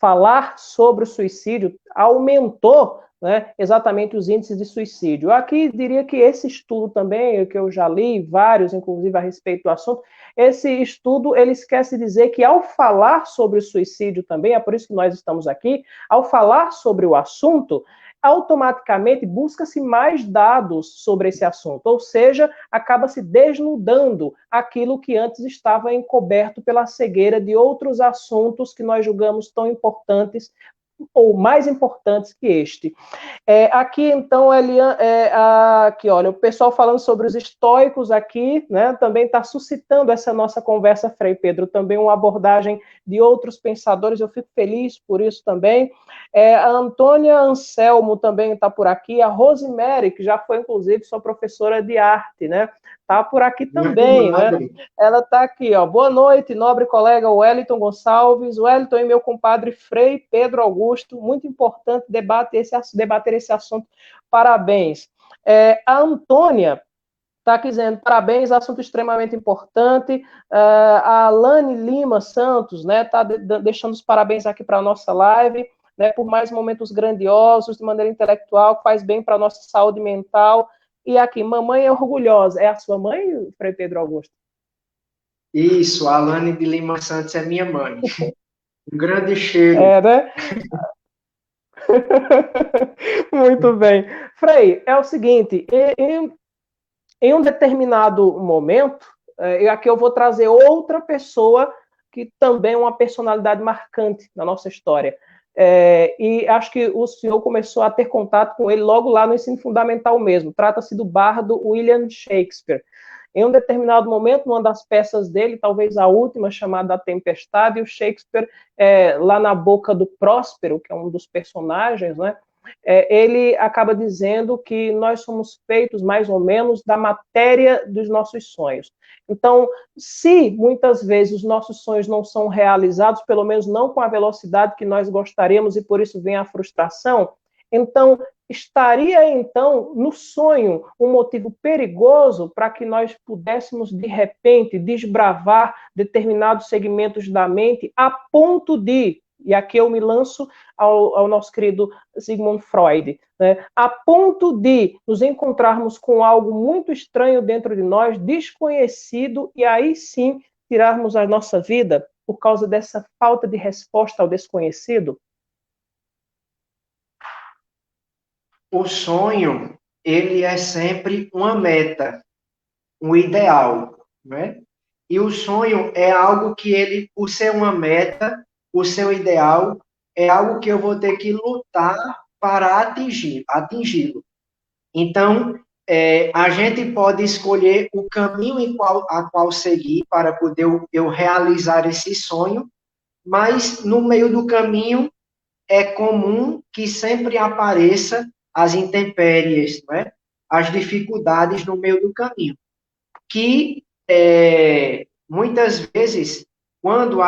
falar sobre o suicídio aumentou, né, exatamente os índices de suicídio. Aqui diria que esse estudo também, que eu já li, vários, inclusive, a respeito do assunto, esse estudo, ele esquece de dizer que ao falar sobre o suicídio também, é por isso que nós estamos aqui, ao falar sobre o assunto, automaticamente busca-se mais dados sobre esse assunto, ou seja, acaba se desnudando aquilo que antes estava encoberto pela cegueira de outros assuntos que nós julgamos tão importantes ou mais importantes que este. Aqui, então, Elian, aqui, olha, o pessoal falando sobre os estoicos aqui, né, também está suscitando essa nossa conversa, Frei Pedro, também uma abordagem de outros pensadores, eu fico feliz por isso também. A Antônia Anselmo também está por aqui, a Rosemary, que já foi, inclusive, sua professora de arte, né, está por aqui também, né? Ela está aqui, ó. Boa noite, nobre colega Wellington Gonçalves, Wellington e meu compadre Frei Pedro Augusto, muito importante debater esse assunto. Parabéns. A Antônia está aqui dizendo, parabéns, assunto extremamente importante. A Alane Lima Santos, né, está deixando os parabéns aqui para a nossa live, né, por mais momentos grandiosos, de maneira intelectual, que faz bem para a nossa saúde mental. E aqui, mamãe é orgulhosa. É a sua mãe, Frei Pedro Augusto? Isso, a Alane de Lima Santos é minha mãe. Um grande cheiro. Né? Muito bem. Frei, é o seguinte, em um determinado momento, aqui eu vou trazer outra pessoa que também é uma personalidade marcante na nossa história. E acho que o senhor começou a ter contato com ele logo lá no ensino fundamental mesmo. Trata-se do bardo William Shakespeare. Em um determinado momento, numa das peças dele, talvez a última, chamada A Tempestade, o Shakespeare, lá na boca do Próspero, que é um dos personagens, né, ele acaba dizendo que nós somos feitos mais ou menos da matéria dos nossos sonhos. Então, se muitas vezes os nossos sonhos não são realizados, pelo menos não com a velocidade que nós gostaríamos, e por isso vem a frustração, Então, estaria, então, no sonho um motivo perigoso para que nós pudéssemos, de repente, desbravar determinados segmentos da mente a ponto de, e aqui eu me lanço ao nosso querido Sigmund Freud, né, a ponto de nos encontrarmos com algo muito estranho dentro de nós, desconhecido, e aí sim tirarmos a nossa vida por causa dessa falta de resposta ao desconhecido? O sonho, ele é sempre uma meta, um ideal, né? E o sonho é algo que ele, por ser uma meta, o seu ideal, é algo que eu vou ter que lutar para atingi-lo. Então, a gente pode escolher o caminho a qual seguir para poder eu realizar esse sonho, mas no meio do caminho é comum que sempre apareça as intempéries, né? As dificuldades no meio do caminho, que muitas vezes, quando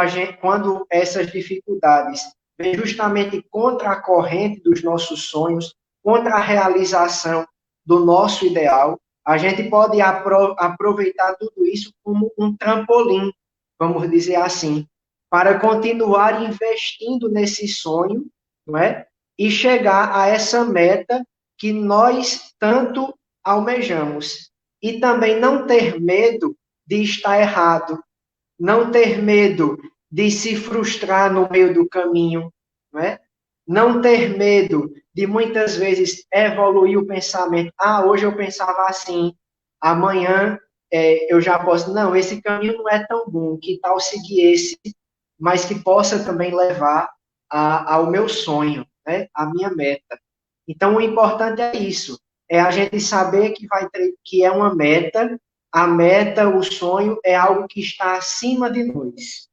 essas dificuldades vêm justamente contra a corrente dos nossos sonhos, contra a realização do nosso ideal, a gente pode aproveitar tudo isso como um trampolim, vamos dizer assim, para continuar investindo nesse sonho, não é? E chegar a essa meta que nós tanto almejamos. E também não ter medo de estar errado, não ter medo de se frustrar no meio do caminho, não é? Não ter medo de muitas vezes evoluir o pensamento. Ah, hoje eu pensava assim, amanhã eu já posso. Não, esse caminho não é tão bom, que tal seguir esse, mas que possa também levar ao meu sonho, né? A minha meta. Então, o importante é isso, é a gente saber que vai ter, que é uma meta, a meta, o sonho é algo que está acima de nós.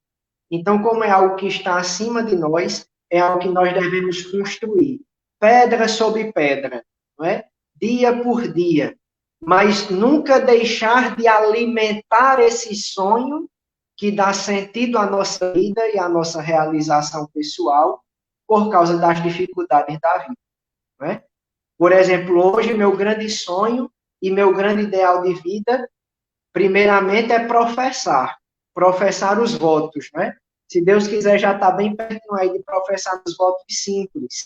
Então, como é algo que está acima de nós, é algo que nós devemos construir, pedra sobre pedra, não é? Dia por dia, mas nunca deixar de alimentar esse sonho que dá sentido à nossa vida e à nossa realização pessoal por causa das dificuldades da vida, não é? Por exemplo, hoje meu grande sonho e meu grande ideal de vida, primeiramente, é professar os votos, né? Se Deus quiser, já está bem perto aí de professar os votos simples.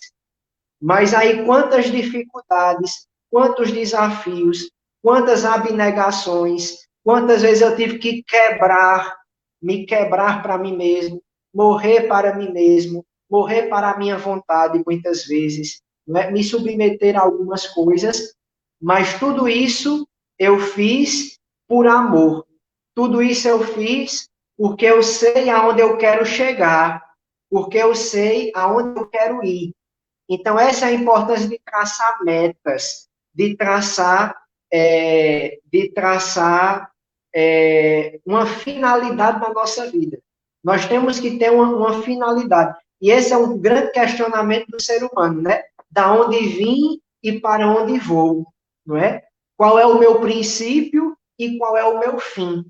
Mas aí quantas dificuldades, quantos desafios, quantas abnegações, quantas vezes eu tive que me quebrar para mim mesmo, morrer para mim mesmo, morrer para a minha vontade, muitas vezes, né? Me submeter a algumas coisas, mas tudo isso eu fiz por amor. Tudo isso eu fiz porque eu sei aonde eu quero chegar, porque eu sei aonde eu quero ir. Então, essa é a importância de traçar metas, de traçar uma finalidade na nossa vida. Nós temos que ter uma finalidade. E esse é um grande questionamento do ser humano, né? Da onde vim e para onde vou, não é? Qual é o meu princípio e qual é o meu fim?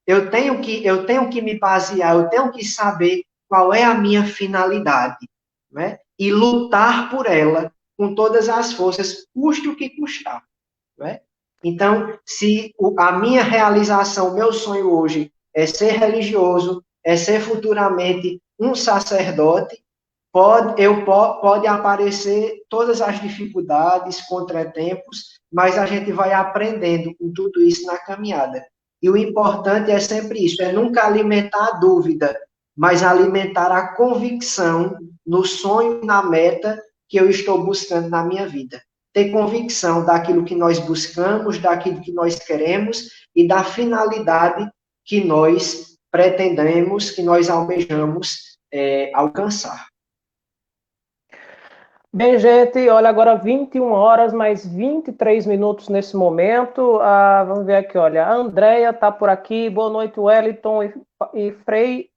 Eu tenho que me basear, eu tenho que saber qual é a minha finalidade, né? E lutar por ela com todas as forças, custe o que custar, né? Então, se a minha realização, o meu sonho hoje é ser religioso, é ser futuramente um sacerdote, pode aparecer todas as dificuldades, contratempos, mas a gente vai aprendendo com tudo isso na caminhada. E o importante é sempre isso, é nunca alimentar a dúvida, mas alimentar a convicção no sonho e na meta que eu estou buscando na minha vida. Ter convicção daquilo que nós buscamos, daquilo que nós queremos e da finalidade que nós pretendemos, que nós almejamos alcançar. Bem, gente, olha, agora 21 horas, mais 23 minutos nesse momento. Vamos ver aqui, olha, a Andréia está por aqui. Boa noite, Wellington e Frei.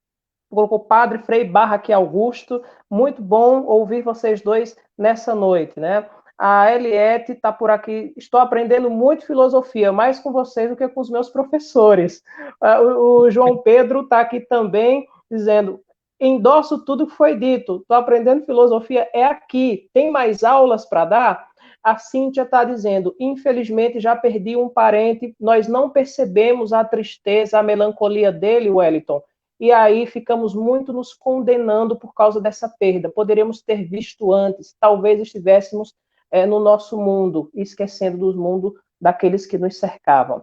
Colocou Padre Frei barra aqui, Augusto. Muito bom ouvir vocês dois nessa noite, né? A Eliette está por aqui. Estou aprendendo muito filosofia, mais com vocês do que com os meus professores. O João Pedro está aqui também, dizendo: endosso tudo que foi dito. Estou aprendendo filosofia, é aqui. Tem mais aulas para dar? A Cíntia está dizendo, infelizmente já perdi um parente, nós não percebemos a tristeza, a melancolia dele, Wellington, e aí ficamos muito nos condenando por causa dessa perda. Poderíamos ter visto antes, talvez estivéssemos no nosso mundo, esquecendo do mundo daqueles que nos cercavam.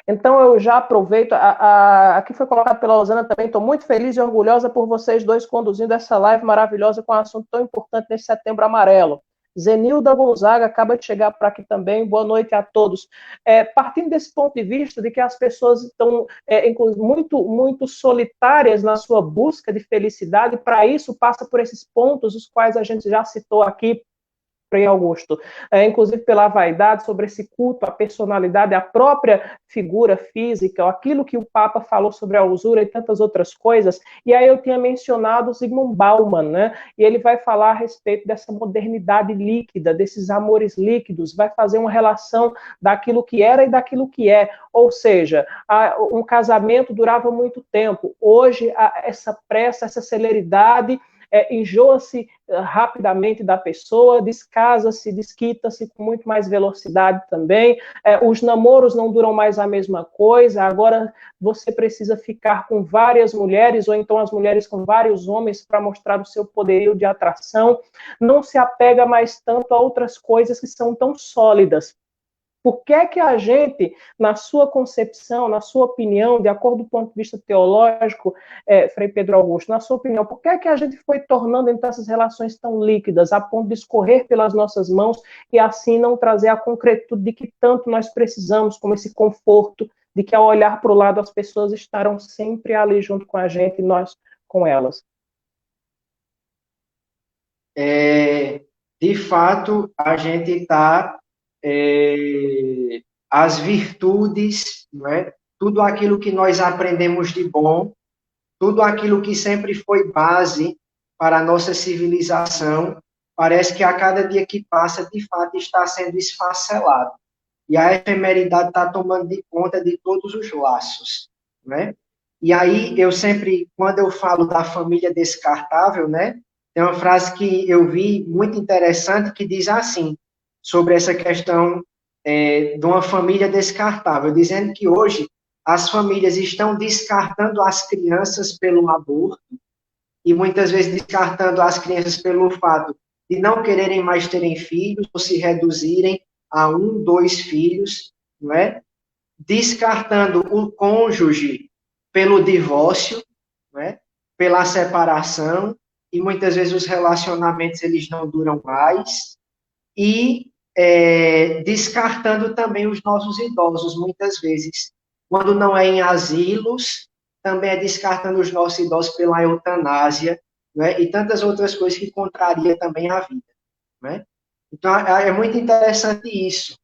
Então, eu já aproveito, aqui foi colocado pela Rosana também, estou muito feliz e orgulhosa por vocês dois conduzindo essa live maravilhosa com um assunto tão importante nesse Setembro Amarelo. Zenilda Gonzaga acaba de chegar por aqui também, boa noite a todos. Partindo desse ponto de vista de que as pessoas estão muito solitárias na sua busca de felicidade, para isso passa por esses pontos, os quais a gente já citou aqui, Frei Augusto, inclusive pela vaidade, sobre esse culto à personalidade, à própria figura física, aquilo que o Papa falou sobre a usura e tantas outras coisas, e aí eu tinha mencionado Zygmunt Bauman, né? E ele vai falar a respeito dessa modernidade líquida, desses amores líquidos, vai fazer uma relação daquilo que era e daquilo que é, ou seja, um casamento durava muito tempo, hoje essa pressa, essa celeridade, enjoa-se rapidamente da pessoa, descasa-se, desquita-se com muito mais velocidade também, os namoros não duram mais a mesma coisa, agora você precisa ficar com várias mulheres, ou então as mulheres com vários homens para mostrar o seu poderio de atração, não se apega mais tanto a outras coisas que são tão sólidas. Por que é que a gente, na sua concepção, na sua opinião, de acordo com o ponto de vista teológico, Frei Pedro Augusto, na sua opinião, por que é que a gente foi tornando então essas relações tão líquidas, a ponto de escorrer pelas nossas mãos e assim não trazer a concretude de que tanto nós precisamos, como esse conforto de que ao olhar para o lado as pessoas estarão sempre ali junto com a gente e nós com elas? De fato, a gente está as virtudes, não é? Tudo aquilo que nós aprendemos de bom, tudo aquilo que sempre foi base para a nossa civilização, parece que a cada dia que passa, de fato, está sendo esfacelado. E a efemeridade está tomando de conta de todos os laços, né? E aí, eu sempre, quando eu falo da família descartável, né? Tem uma frase que eu vi muito interessante que diz assim, sobre essa questão de uma família descartável, dizendo que hoje as famílias estão descartando as crianças pelo aborto e muitas vezes descartando as crianças pelo fato de não quererem mais terem filhos ou se reduzirem a 1, 2 filhos, não é? Descartando o cônjuge pelo divórcio, não é? Pela separação, e muitas vezes os relacionamentos eles não duram mais, e descartando também os nossos idosos, muitas vezes. Quando não é em asilos, também é descartando os nossos idosos pela eutanásia, né? E tantas outras coisas que contraria também a vida. Né? Então, é muito interessante isso.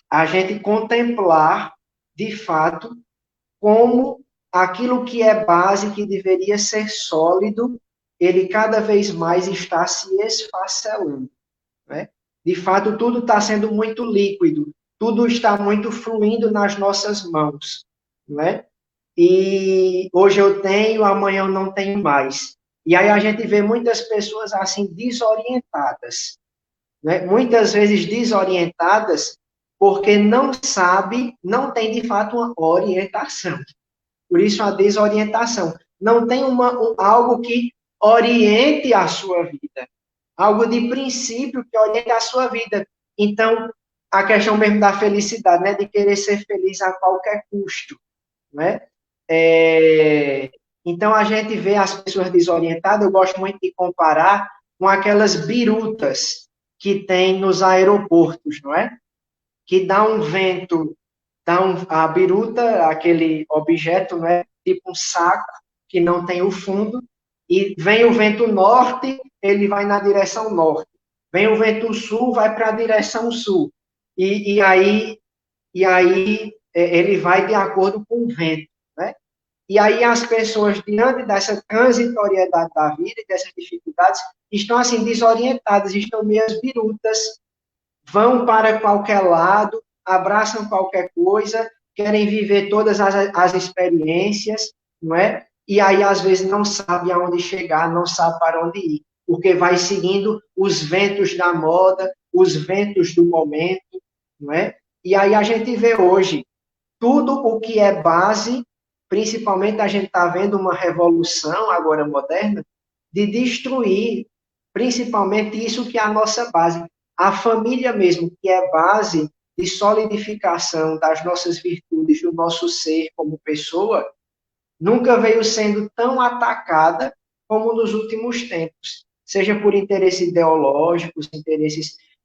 A gente contemplar, de fato, como aquilo que é base, que deveria ser sólido, ele cada vez mais está se esfacelando. Né? De fato, tudo está sendo muito líquido, tudo está muito fluindo nas nossas mãos. Né? E hoje eu tenho, amanhã eu não tenho mais. E aí a gente vê muitas pessoas assim desorientadas. Né? Muitas vezes desorientadas porque não sabe, não tem de fato uma orientação. Por isso a desorientação. Não tem algo que oriente a sua vida. Algo de princípio que oriente a sua vida. Então, a questão mesmo da felicidade, né? De querer ser feliz a qualquer custo. Né? Então, a gente vê as pessoas desorientadas, eu gosto muito de comparar com aquelas birutas que tem nos aeroportos, não é? Que dá um vento, a biruta, aquele objeto, não é? Tipo um saco que não tem o fundo, e vem o vento norte, ele vai na direção norte. Vem o vento sul, vai para a direção sul. E aí ele vai de acordo com o vento, né? E aí as pessoas, diante dessa transitoriedade da vida, dessas dificuldades, estão assim desorientadas, estão meio birutas, vão para qualquer lado, abraçam qualquer coisa, querem viver todas as experiências, não é? E aí, às vezes, não sabe aonde chegar, não sabe para onde ir, porque vai seguindo os ventos da moda, os ventos do momento, não é? E aí a gente vê hoje tudo o que é base, principalmente a gente está vendo uma revolução agora moderna, de destruir principalmente isso que é a nossa base. A família mesmo, que é base de solidificação das nossas virtudes, do nosso ser como pessoa, nunca veio sendo tão atacada como nos últimos tempos, seja por interesses ideológicos,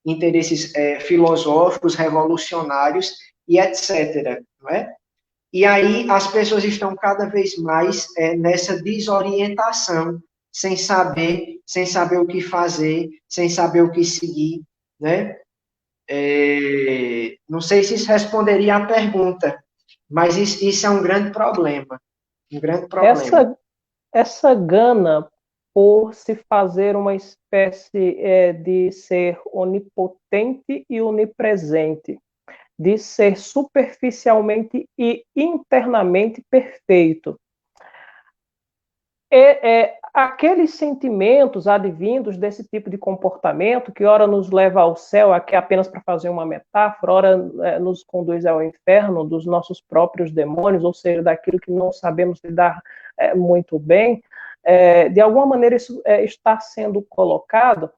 interesses filosóficos, revolucionários e etc. Não é? E aí as pessoas estão cada vez mais nessa desorientação, sem saber o que fazer, sem saber o que seguir, né? Não sei se isso responderia à pergunta, mas isso é um grande problema. Um grande problema. Essa gana por se fazer uma espécie de ser onipotente e onipresente, de ser superficialmente e internamente perfeito. Aqueles sentimentos advindos desse tipo de comportamento, que ora nos leva ao céu, aqui apenas para fazer uma metáfora, ora nos conduz ao inferno dos nossos próprios demônios, ou seja, daquilo que não sabemos lidar muito bem, de alguma maneira isso está sendo colocado.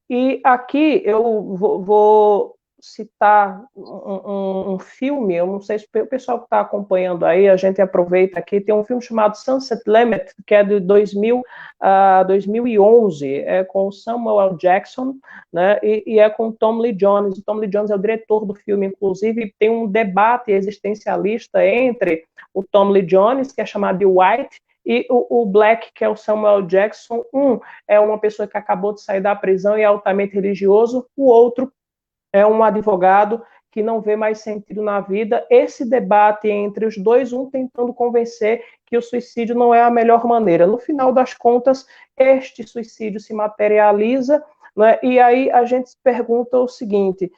E aqui eu vou citar um filme, eu não sei se o pessoal que está acompanhando aí, a gente aproveita aqui, tem um filme chamado Sunset Limit, que é de 2011, é com Samuel L. Jackson, né, e é com Tom Lee Jones. O Tom Lee Jones é o diretor do filme, inclusive tem um debate existencialista entre o Tom Lee Jones, que é chamado de White, e o Black, que é o Samuel Jackson. É uma pessoa que acabou de sair da prisão e é altamente religioso, o outro é um advogado que não vê mais sentido na vida. Esse debate entre os dois, um tentando convencer que o suicídio não é a melhor maneira. No final das contas, este suicídio se materializa, né? E aí a gente se pergunta o seguinte: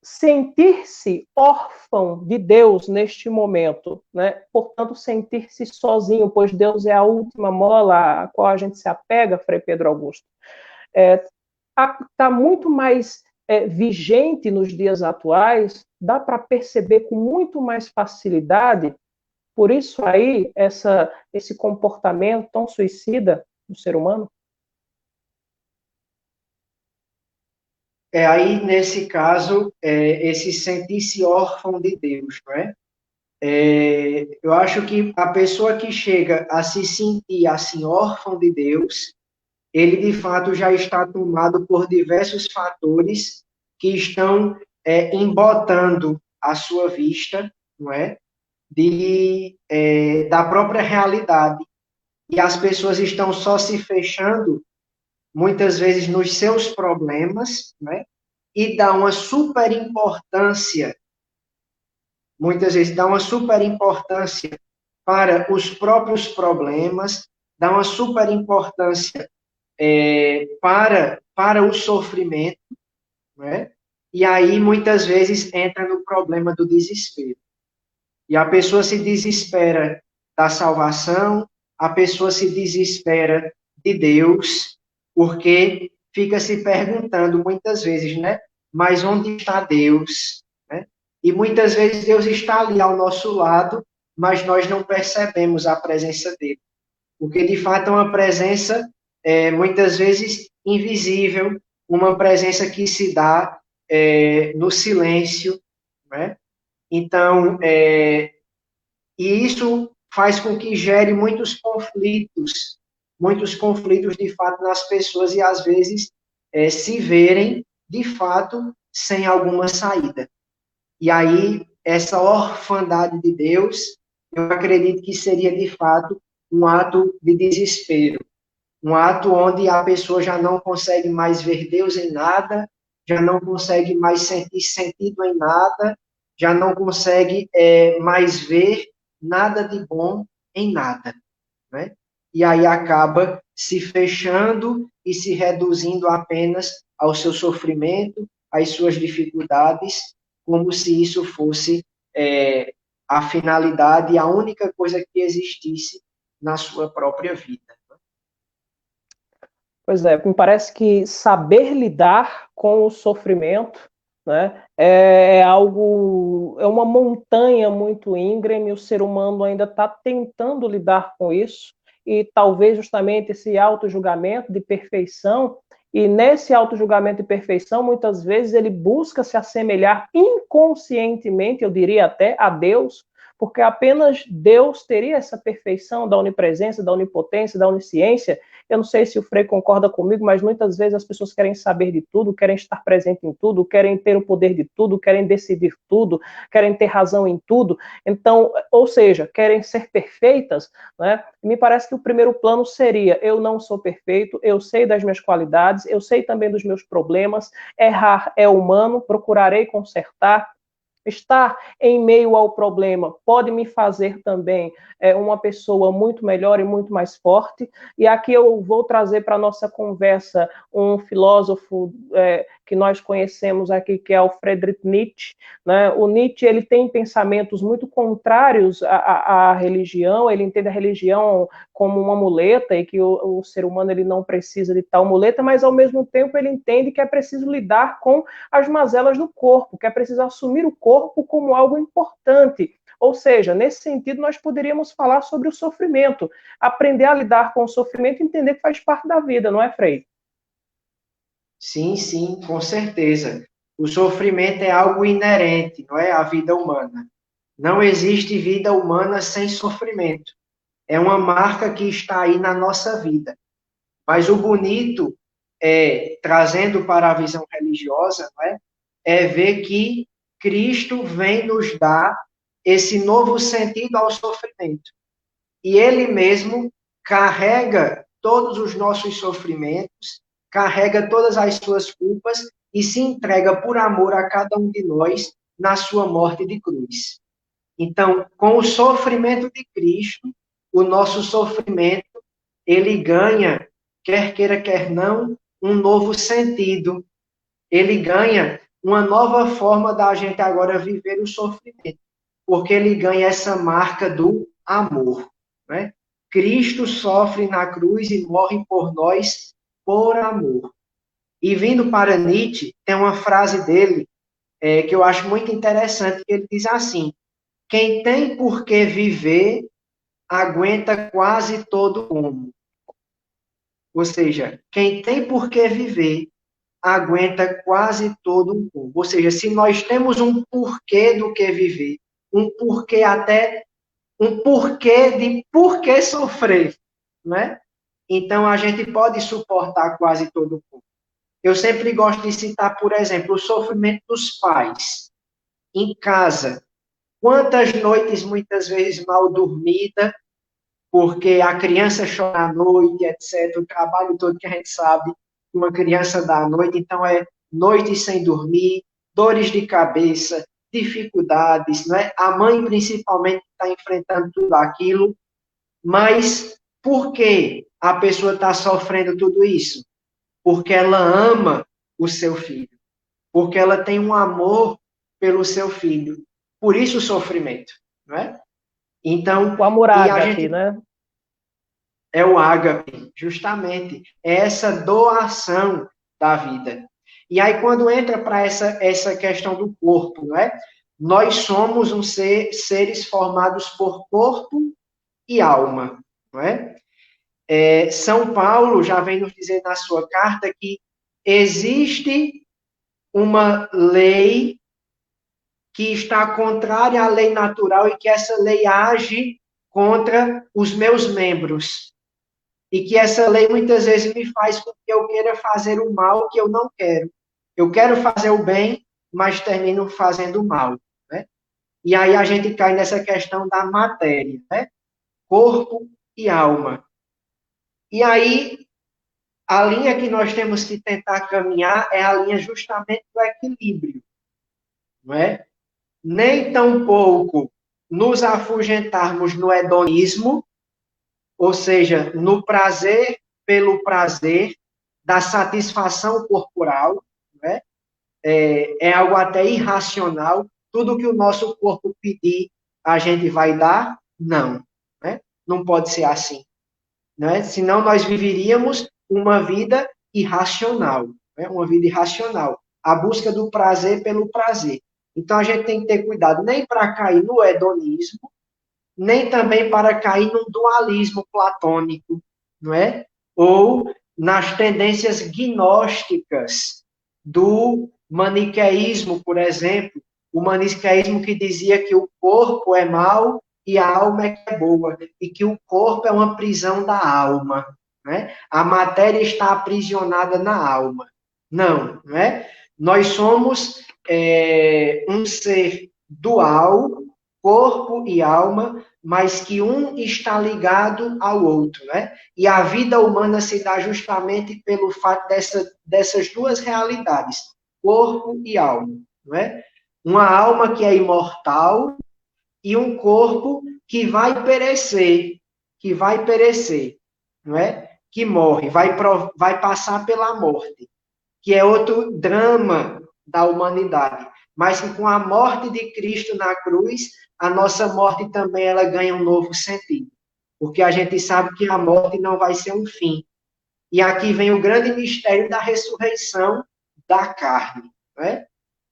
sentir-se órfão de Deus neste momento, né? Portanto, sentir-se sozinho, pois Deus é a última mola a qual a gente se apega, Frei Pedro Augusto, está muito mais vigente nos dias atuais, dá para perceber com muito mais facilidade. Por isso aí, esse comportamento tão suicida do ser humano. Aí, nesse caso, esse sentir-se órfão de Deus, não é? Eu acho que a pessoa que chega a se sentir assim, órfão de Deus, ele de fato já está tomado por diversos fatores que estão embotando a sua vista, não é? Da própria realidade. E as pessoas estão só se fechando, muitas vezes, nos seus problemas, né? E dá uma super importância, muitas vezes dá uma super importância para os próprios problemas, dá uma super importância para o sofrimento, né? E aí muitas vezes entra no problema do desespero. E a pessoa se desespera da salvação, a pessoa se desespera de Deus, porque fica se perguntando muitas vezes, né? Mas onde está Deus? Né? E muitas vezes Deus está ali ao nosso lado, mas nós não percebemos a presença dele. Porque de fato é uma presença muitas vezes invisível, uma presença que se dá no silêncio, né? Então, e isso faz com que gere muitos conflitos de fato nas pessoas e às vezes se verem de fato sem alguma saída. E aí, essa orfandade de Deus, eu acredito que seria de fato um ato de desespero, um ato onde a pessoa já não consegue mais ver Deus em nada, já não consegue mais sentir sentido em nada, já não consegue mais ver nada de bom em nada, né? E aí acaba se fechando e se reduzindo apenas ao seu sofrimento, às suas dificuldades, como se isso fosse a finalidade e a única coisa que existisse na sua própria vida. Pois é, me parece que saber lidar com o sofrimento, né, é algo, é uma montanha muito íngreme, o ser humano ainda está tentando lidar com isso, e talvez justamente esse auto-julgamento de perfeição, e nesse auto-julgamento de perfeição, muitas vezes ele busca se assemelhar inconscientemente, eu diria até, a Deus, porque apenas Deus teria essa perfeição da onipresença, da onipotência, da onisciência. Eu não sei se o Frei concorda comigo, mas muitas vezes as pessoas querem saber de tudo, querem estar presente em tudo, querem ter o poder de tudo, querem decidir tudo, querem ter razão em tudo. Então, ou seja, querem ser perfeitas, né? Me parece que o primeiro plano seria: eu não sou perfeito, eu sei das minhas qualidades, eu sei também dos meus problemas, errar é humano, procurarei consertar. Estar em meio ao problema pode me fazer também uma pessoa muito melhor e muito mais forte. E aqui eu vou trazer para a nossa conversa um filósofo que nós conhecemos aqui, que é o Friedrich Nietzsche. Né? O Nietzsche ele tem pensamentos muito contrários à religião, ele entende a religião como uma muleta e que o ser humano ele não precisa de tal muleta, mas ao mesmo tempo ele entende que é preciso lidar com as mazelas do corpo, que é preciso assumir o corpo como algo importante. Ou seja, nesse sentido, nós poderíamos falar sobre o sofrimento, aprender a lidar com o sofrimento e entender que faz parte da vida, não é, Frei? Sim, sim, com certeza. O sofrimento é algo inerente, não é, à vida humana. Não existe vida humana sem sofrimento. É uma marca que está aí na nossa vida. Mas o bonito, trazendo para a visão religiosa, não é ver que Cristo vem nos dar esse novo sentido ao sofrimento. E Ele mesmo carrega todos os nossos sofrimentos, carrega todas as suas culpas e se entrega por amor a cada um de nós na sua morte de cruz. Então, com o sofrimento de Cristo, o nosso sofrimento, ele ganha, quer queira, quer não, um novo sentido. Ele ganha uma nova forma da gente agora viver o sofrimento, porque ele ganha essa marca do amor. Né? Cristo sofre na cruz e morre por nós por amor. E vindo para Nietzsche, tem uma frase dele que eu acho muito interessante, que ele diz assim: quem tem por que viver, aguenta quase todo mundo. Ou seja, quem tem por que viver, aguenta quase todo um povo. Ou seja, se nós temos um porquê do que viver, um porquê até, um porquê de por que sofrer, né? Então a gente pode suportar quase todo o povo. Eu sempre gosto de citar, por exemplo, o sofrimento dos pais em casa. Quantas noites, muitas vezes, mal dormidas, porque a criança chora à noite, etc. O trabalho todo que a gente sabe que uma criança dá à noite, então é noites sem dormir, dores de cabeça, dificuldades, não é? A mãe, principalmente, está enfrentando tudo aquilo, mas por que a pessoa está sofrendo tudo isso? Porque ela ama o seu filho, porque ela tem um amor pelo seu filho. Por isso o sofrimento, não é? Então, O amor e a ágape, gente né? é o ágape, justamente. É essa doação da vida. E aí, quando entra para essa questão do corpo, não é? Nós somos seres formados por corpo e alma, não é? São Paulo já vem nos dizer na sua carta que existe uma lei que está contrária à lei natural e que essa lei age contra os meus membros. E que essa lei muitas vezes me faz com que eu queira fazer o mal que eu não quero. Eu quero fazer o bem, mas termino fazendo o mal. Né? E aí a gente cai nessa questão da matéria, né? Corpo e alma. E aí a linha que nós temos que tentar caminhar é a linha justamente do equilíbrio. Não é? Nem tampouco nos afugentarmos no hedonismo, ou seja, no prazer pelo prazer, da satisfação corporal, né? É algo até irracional. Tudo que o nosso corpo pedir, a gente vai dar? Não, né? Não pode ser assim, né? Senão nós viveríamos uma vida irracional, né? Uma vida irracional, a busca do prazer pelo prazer. Então a gente tem que ter cuidado nem para cair no hedonismo, nem também para cair num dualismo platônico, não é? Ou nas tendências gnósticas do maniqueísmo, por exemplo, o maniqueísmo que dizia que o corpo é mau e a alma é que é boa, e que o corpo é uma prisão da alma, né? A matéria está aprisionada na alma. Não, não é? Nós somos um ser dual, corpo e alma, mas que um está ligado ao outro, né? E a vida humana se dá justamente pelo fato dessas duas realidades, corpo e alma, não é? Uma alma que é imortal e um corpo que vai perecer, não é? Que morre, vai passar pela morte, que é outro drama da humanidade, mas que com a morte de Cristo na cruz, a nossa morte também ela ganha um novo sentido, porque a gente sabe que a morte não vai ser um fim. E aqui vem o grande mistério da ressurreição da carne, né?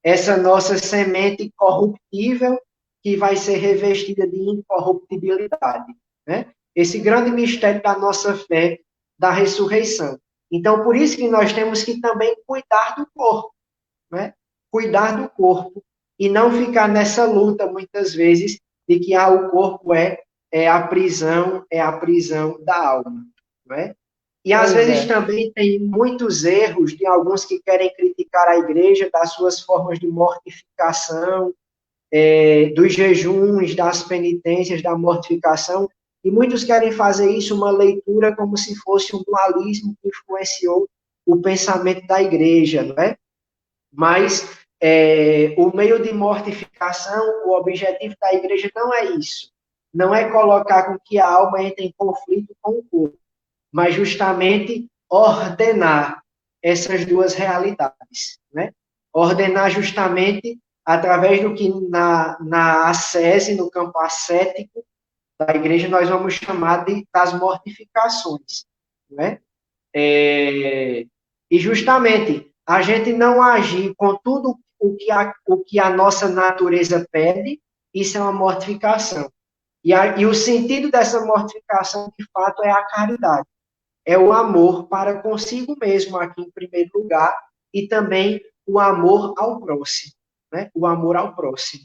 Essa nossa semente corruptível que vai ser revestida de incorruptibilidade, né? Esse grande mistério da nossa fé, da ressurreição. Então, por isso que nós temos que também cuidar do corpo, né? Cuidar do corpo e não ficar nessa luta, muitas vezes, de que o corpo é a prisão da alma, não é? E às Pois vezes é. também tem muitos erros de alguns que querem criticar a igreja das suas formas de mortificação, dos jejuns, das penitências, da mortificação, e muitos querem fazer isso uma leitura como se fosse um dualismo que influenciou o pensamento da igreja, não é? Mas o meio de mortificação, o objetivo da igreja não é isso. Não é colocar com que a alma entre em conflito com o corpo, mas justamente ordenar essas duas realidades, né? Ordenar justamente através do que na ascese, no campo ascético da igreja, nós vamos chamar das mortificações, né? E justamente a gente não agir com tudo o que a nossa natureza pede, isso é uma mortificação. E o sentido dessa mortificação, de fato, é a caridade. É o amor para consigo mesmo, aqui em primeiro lugar, e também o amor ao próximo, né? O amor ao próximo.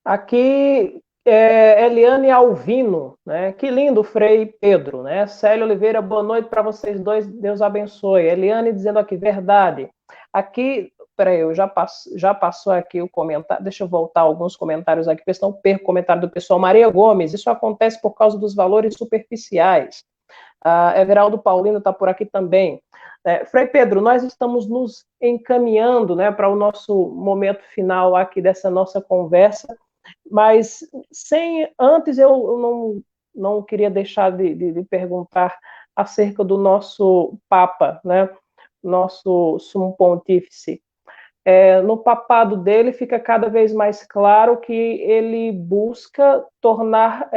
Aqui Eliane Alvino, né? Que lindo, Frei Pedro, né? Célio Oliveira, boa noite para vocês dois, Deus abençoe. Eliane dizendo aqui, verdade. Aqui, peraí, já passou aqui o comentário, deixa eu voltar alguns comentários aqui, porque senão perco o comentário do pessoal. Maria Gomes, isso acontece por causa dos valores superficiais. Everaldo Paulino está por aqui também. Frei Pedro, nós estamos nos encaminhando, né, para o nosso momento final aqui dessa nossa conversa, mas antes eu não queria deixar de perguntar acerca do nosso Papa, né, nosso Sumo Pontífice. No papado dele fica cada vez mais claro que ele busca tornar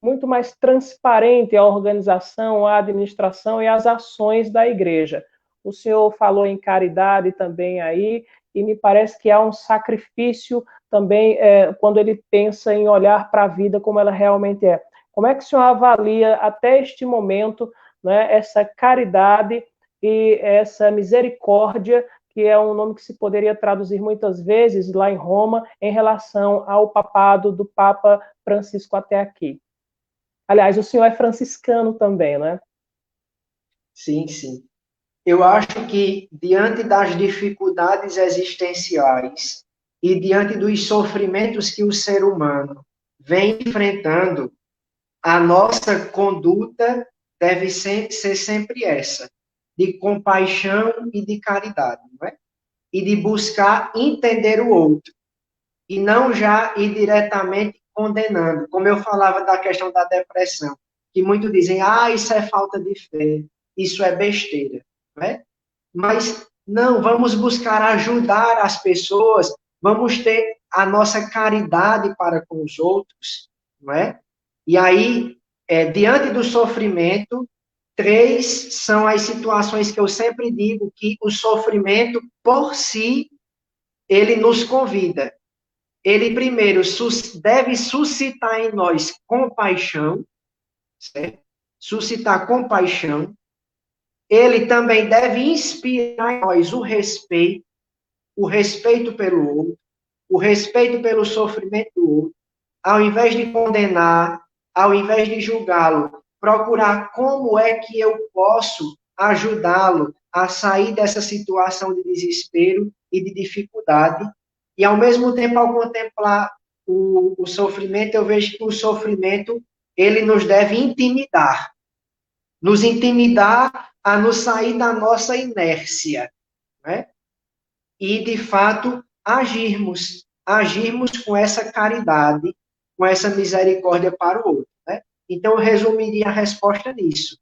muito mais transparente a organização, a administração e as ações da igreja. O senhor falou em caridade também aí, e me parece que há um sacrifício também quando ele pensa em olhar para a vida como ela realmente é. Como é que o senhor avalia até este momento, né, essa caridade e essa misericórdia, que é um nome que se poderia traduzir muitas vezes lá em Roma, em relação ao papado do Papa Francisco até aqui? Aliás, o senhor é franciscano também, né? Sim, sim. Eu acho que, diante das dificuldades existenciais e diante dos sofrimentos que o ser humano vem enfrentando, a nossa conduta deve ser sempre essa, de compaixão e de caridade, não é? E de buscar entender o outro, e não já ir diretamente condenando, como eu falava da questão da depressão, que muitos dizem, isso é falta de fé, isso é besteira, não é? Mas não, vamos buscar ajudar as pessoas, vamos ter a nossa caridade para com os outros, não é? E aí, diante do sofrimento, três são as situações que eu sempre digo que o sofrimento, por si, ele nos convida. Ele, primeiro, deve suscitar em nós compaixão, certo? Suscitar compaixão. Ele também deve inspirar em nós o respeito pelo outro, o respeito pelo sofrimento do outro, ao invés de condenar, ao invés de julgá-lo, procurar como é que eu posso ajudá-lo a sair dessa situação de desespero e de dificuldade. E, ao mesmo tempo, ao contemplar o sofrimento, eu vejo que o sofrimento, ele nos deve intimidar. Nos intimidar a nos sair da nossa inércia, né? E, de fato, agirmos com essa caridade, com essa misericórdia para o outro, né? Então, eu resumiria a resposta nisso.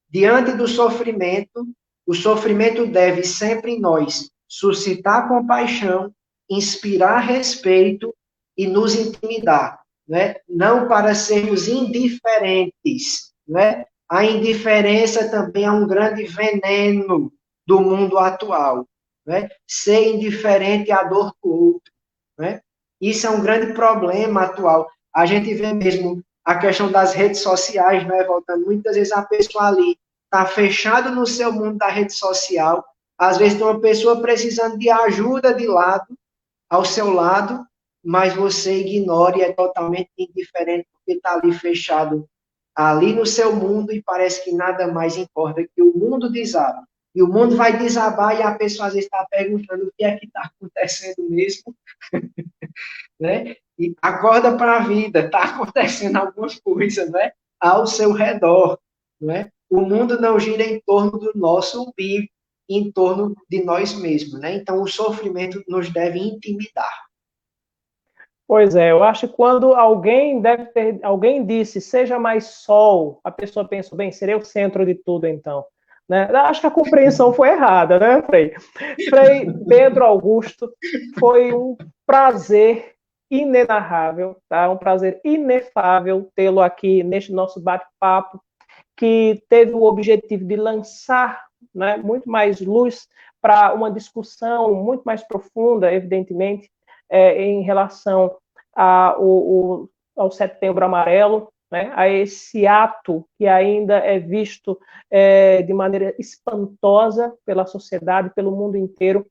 Diante do sofrimento, o sofrimento deve sempre em nós suscitar compaixão, inspirar respeito e nos intimidar, né? Não para sermos indiferentes, né? A indiferença também é um grande veneno do mundo atual, né? Ser indiferente à dor do outro, né? Isso é um grande problema atual. A gente vê mesmo a questão das redes sociais, né, voltando, muitas vezes a pessoa ali está fechada no seu mundo da rede social, às vezes tem uma pessoa precisando de ajuda de lado, ao seu lado, mas você ignora e é totalmente indiferente porque está ali fechado, ali no seu mundo e parece que nada mais importa que o mundo desaba. E o mundo vai desabar e a pessoa às vezes está perguntando o que é que está acontecendo mesmo, né? E acorda para a vida, está acontecendo algumas coisas, né? Ao seu redor, né? O mundo não gira em torno do nosso umbigo, em torno de nós mesmos, né? Então, o sofrimento nos deve intimidar. Pois é, eu acho que quando alguém disse, seja mais sol, a pessoa pensa, bem, seria o centro de tudo então. Né? Acho que a compreensão foi errada, né, Frei? Frei Pedro Augusto, foi um prazer inenarrável, tá? Um prazer inefável tê-lo aqui neste nosso bate-papo, que teve o objetivo de lançar, né, muito mais luz para uma discussão muito mais profunda, evidentemente, em relação ao Setembro Amarelo, né, a esse ato que ainda é visto de maneira espantosa pela sociedade, pelo mundo inteiro.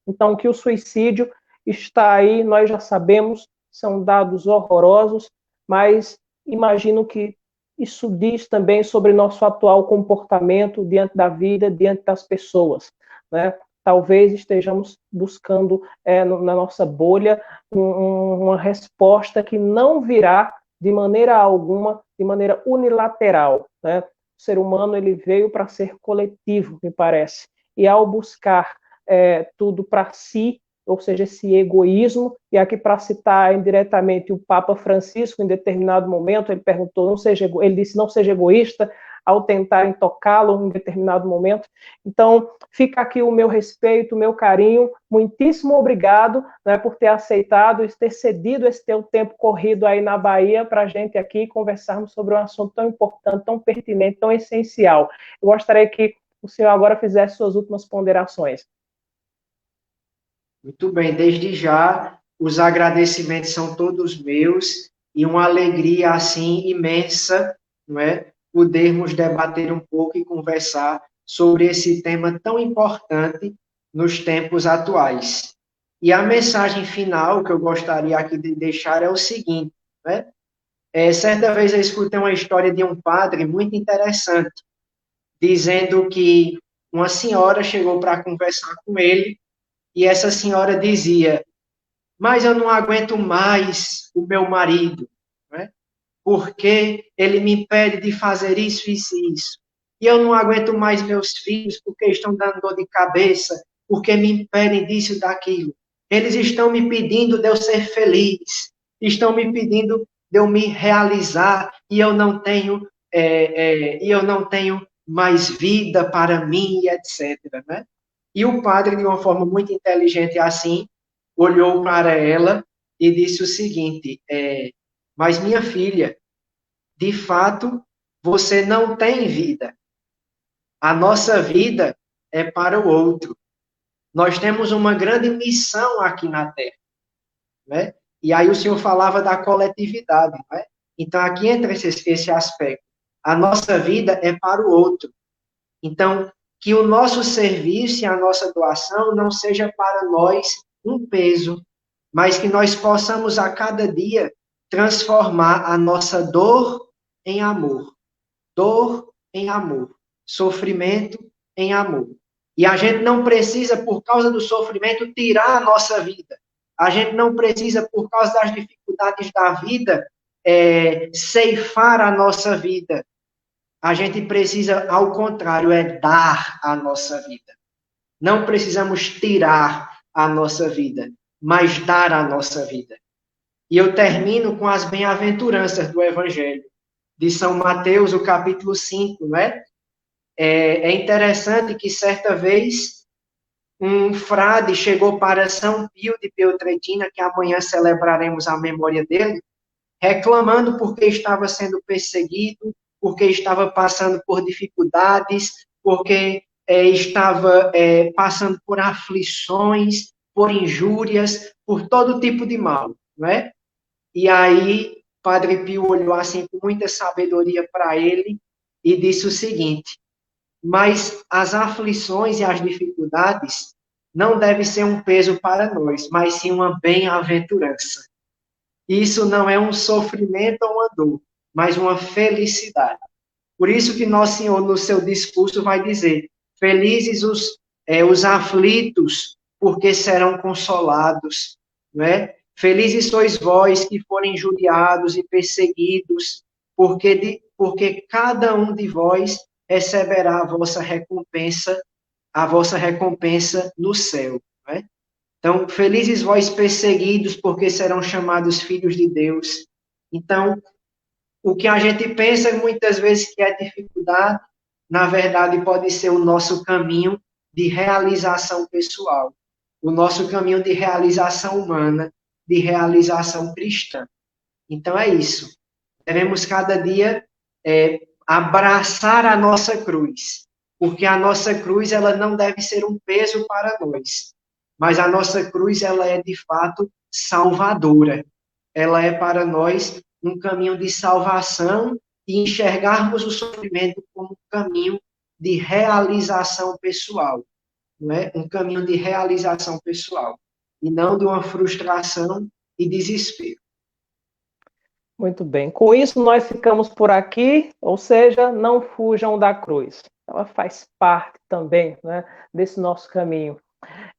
Então, que o suicídio está aí, nós já sabemos, são dados horrorosos, mas imagino que isso diz também sobre nosso atual comportamento diante da vida, diante das pessoas, né? Talvez estejamos buscando na nossa bolha uma resposta que não virá de maneira alguma, de maneira unilateral, né? O ser humano ele veio para ser coletivo, me parece, e ao buscar tudo para si, ou seja, esse egoísmo, e aqui para citar indiretamente o Papa Francisco, em determinado momento, ele perguntou, ele disse, não seja egoísta, ao tentarem tocá-lo em determinado momento. Então, fica aqui o meu respeito, o meu carinho, muitíssimo obrigado, né, por ter aceitado e ter cedido esse teu tempo corrido aí na Bahia para a gente aqui conversarmos sobre um assunto tão importante, tão pertinente, tão essencial. Eu gostaria que o senhor agora fizesse suas últimas ponderações. Muito bem, desde já, os agradecimentos são todos meus e uma alegria assim imensa, não é? Podermos debater um pouco e conversar sobre esse tema tão importante nos tempos atuais. E a mensagem final que eu gostaria aqui de deixar é o seguinte, né? Certa vez eu escutei uma história de um padre muito interessante, dizendo que uma senhora chegou para conversar com ele e essa senhora dizia, mas eu não aguento mais o meu marido, né? Porque ele me impede de fazer isso, isso e isso. E eu não aguento mais meus filhos porque estão dando dor de cabeça, porque me impedem disso e daquilo. Eles estão me pedindo de eu ser feliz, estão me pedindo de eu me realizar e eu não tenho, mais vida para mim, etc. Né? E o padre, de uma forma muito inteligente assim, olhou para ela e disse o seguinte, mas minha filha, de fato, você não tem vida. A nossa vida é para o outro. Nós temos uma grande missão aqui na Terra, né? E aí o senhor falava da coletividade, né? Então aqui entra esse aspecto. A nossa vida é para o outro. Então, que o nosso serviço e a nossa doação não seja para nós um peso, mas que nós possamos a cada dia transformar a nossa dor em amor. Dor em amor. Sofrimento em amor. E a gente não precisa, por causa do sofrimento, tirar a nossa vida. A gente não precisa, por causa das dificuldades da vida, ceifar a nossa vida. A gente precisa, ao contrário, dar a nossa vida. Não precisamos tirar a nossa vida, mas dar a nossa vida. E eu termino com as bem-aventuranças do Evangelho, de São Mateus, o capítulo 5, né? É interessante que, certa vez, um frade chegou para São Pio de Peltrautina, que amanhã celebraremos a memória dele, reclamando porque estava sendo perseguido, porque estava passando por dificuldades, porque estava passando por aflições, por injúrias, por todo tipo de mal, não é? E aí, Padre Pio olhou assim com muita sabedoria para ele e disse o seguinte: mas as aflições e as dificuldades não devem ser um peso para nós, mas sim uma bem-aventurança. Isso não é um sofrimento ou uma dor, mas uma felicidade. Por isso que Nosso Senhor, no seu discurso, vai dizer: felizes os aflitos, porque serão consolados, não é? Felizes sois vós que forem injuriados e perseguidos, porque cada um de vós receberá a vossa recompensa no céu, não é? Então, felizes vós perseguidos, porque serão chamados filhos de Deus. Então, o que a gente pensa muitas vezes que é dificuldade, na verdade, pode ser o nosso caminho de realização pessoal, o nosso caminho de realização humana, de realização cristã. Então, é isso. Devemos cada dia abraçar a nossa cruz, porque a nossa cruz ela não deve ser um peso para nós, mas a nossa cruz ela é de fato salvadora. Ela é para nós um caminho de salvação e enxergarmos o sofrimento como um caminho de realização pessoal, não é? Um caminho de realização pessoal e não de uma frustração e desespero. Muito bem. Com isso, nós ficamos por aqui, ou seja, não fujam da cruz. Ela faz parte também, né, desse nosso caminho.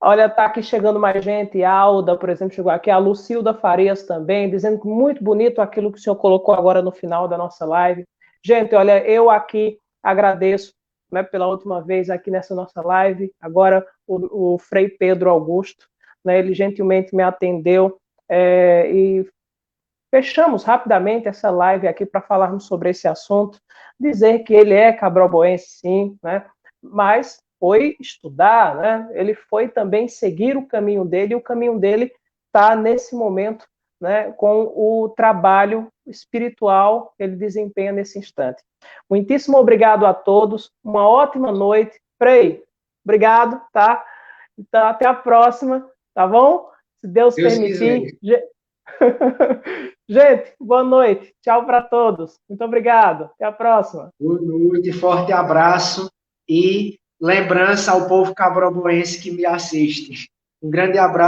Olha, está aqui chegando mais gente, a Alda, por exemplo, chegou aqui, a Lucilda Farias também, dizendo que muito bonito aquilo que o senhor colocou agora no final da nossa live. Gente, olha, eu aqui agradeço, né, pela última vez aqui nessa nossa live, agora o Frei Pedro Augusto, né, ele gentilmente me atendeu e fechamos rapidamente essa live aqui para falarmos sobre esse assunto, dizer que ele é cabroboense, sim, né, mas foi estudar, né? Ele foi também seguir o caminho dele, e o caminho dele está nesse momento, né, com o trabalho espiritual que ele desempenha nesse instante. Muitíssimo obrigado a todos, uma ótima noite. Frei, obrigado, tá? Então, até a próxima, tá bom? Se Deus permitir. Gente, boa noite. Tchau para todos. Muito obrigado. Até a próxima. Boa noite, forte abraço e lembrança ao povo cabroboense que me assiste. Um grande abraço.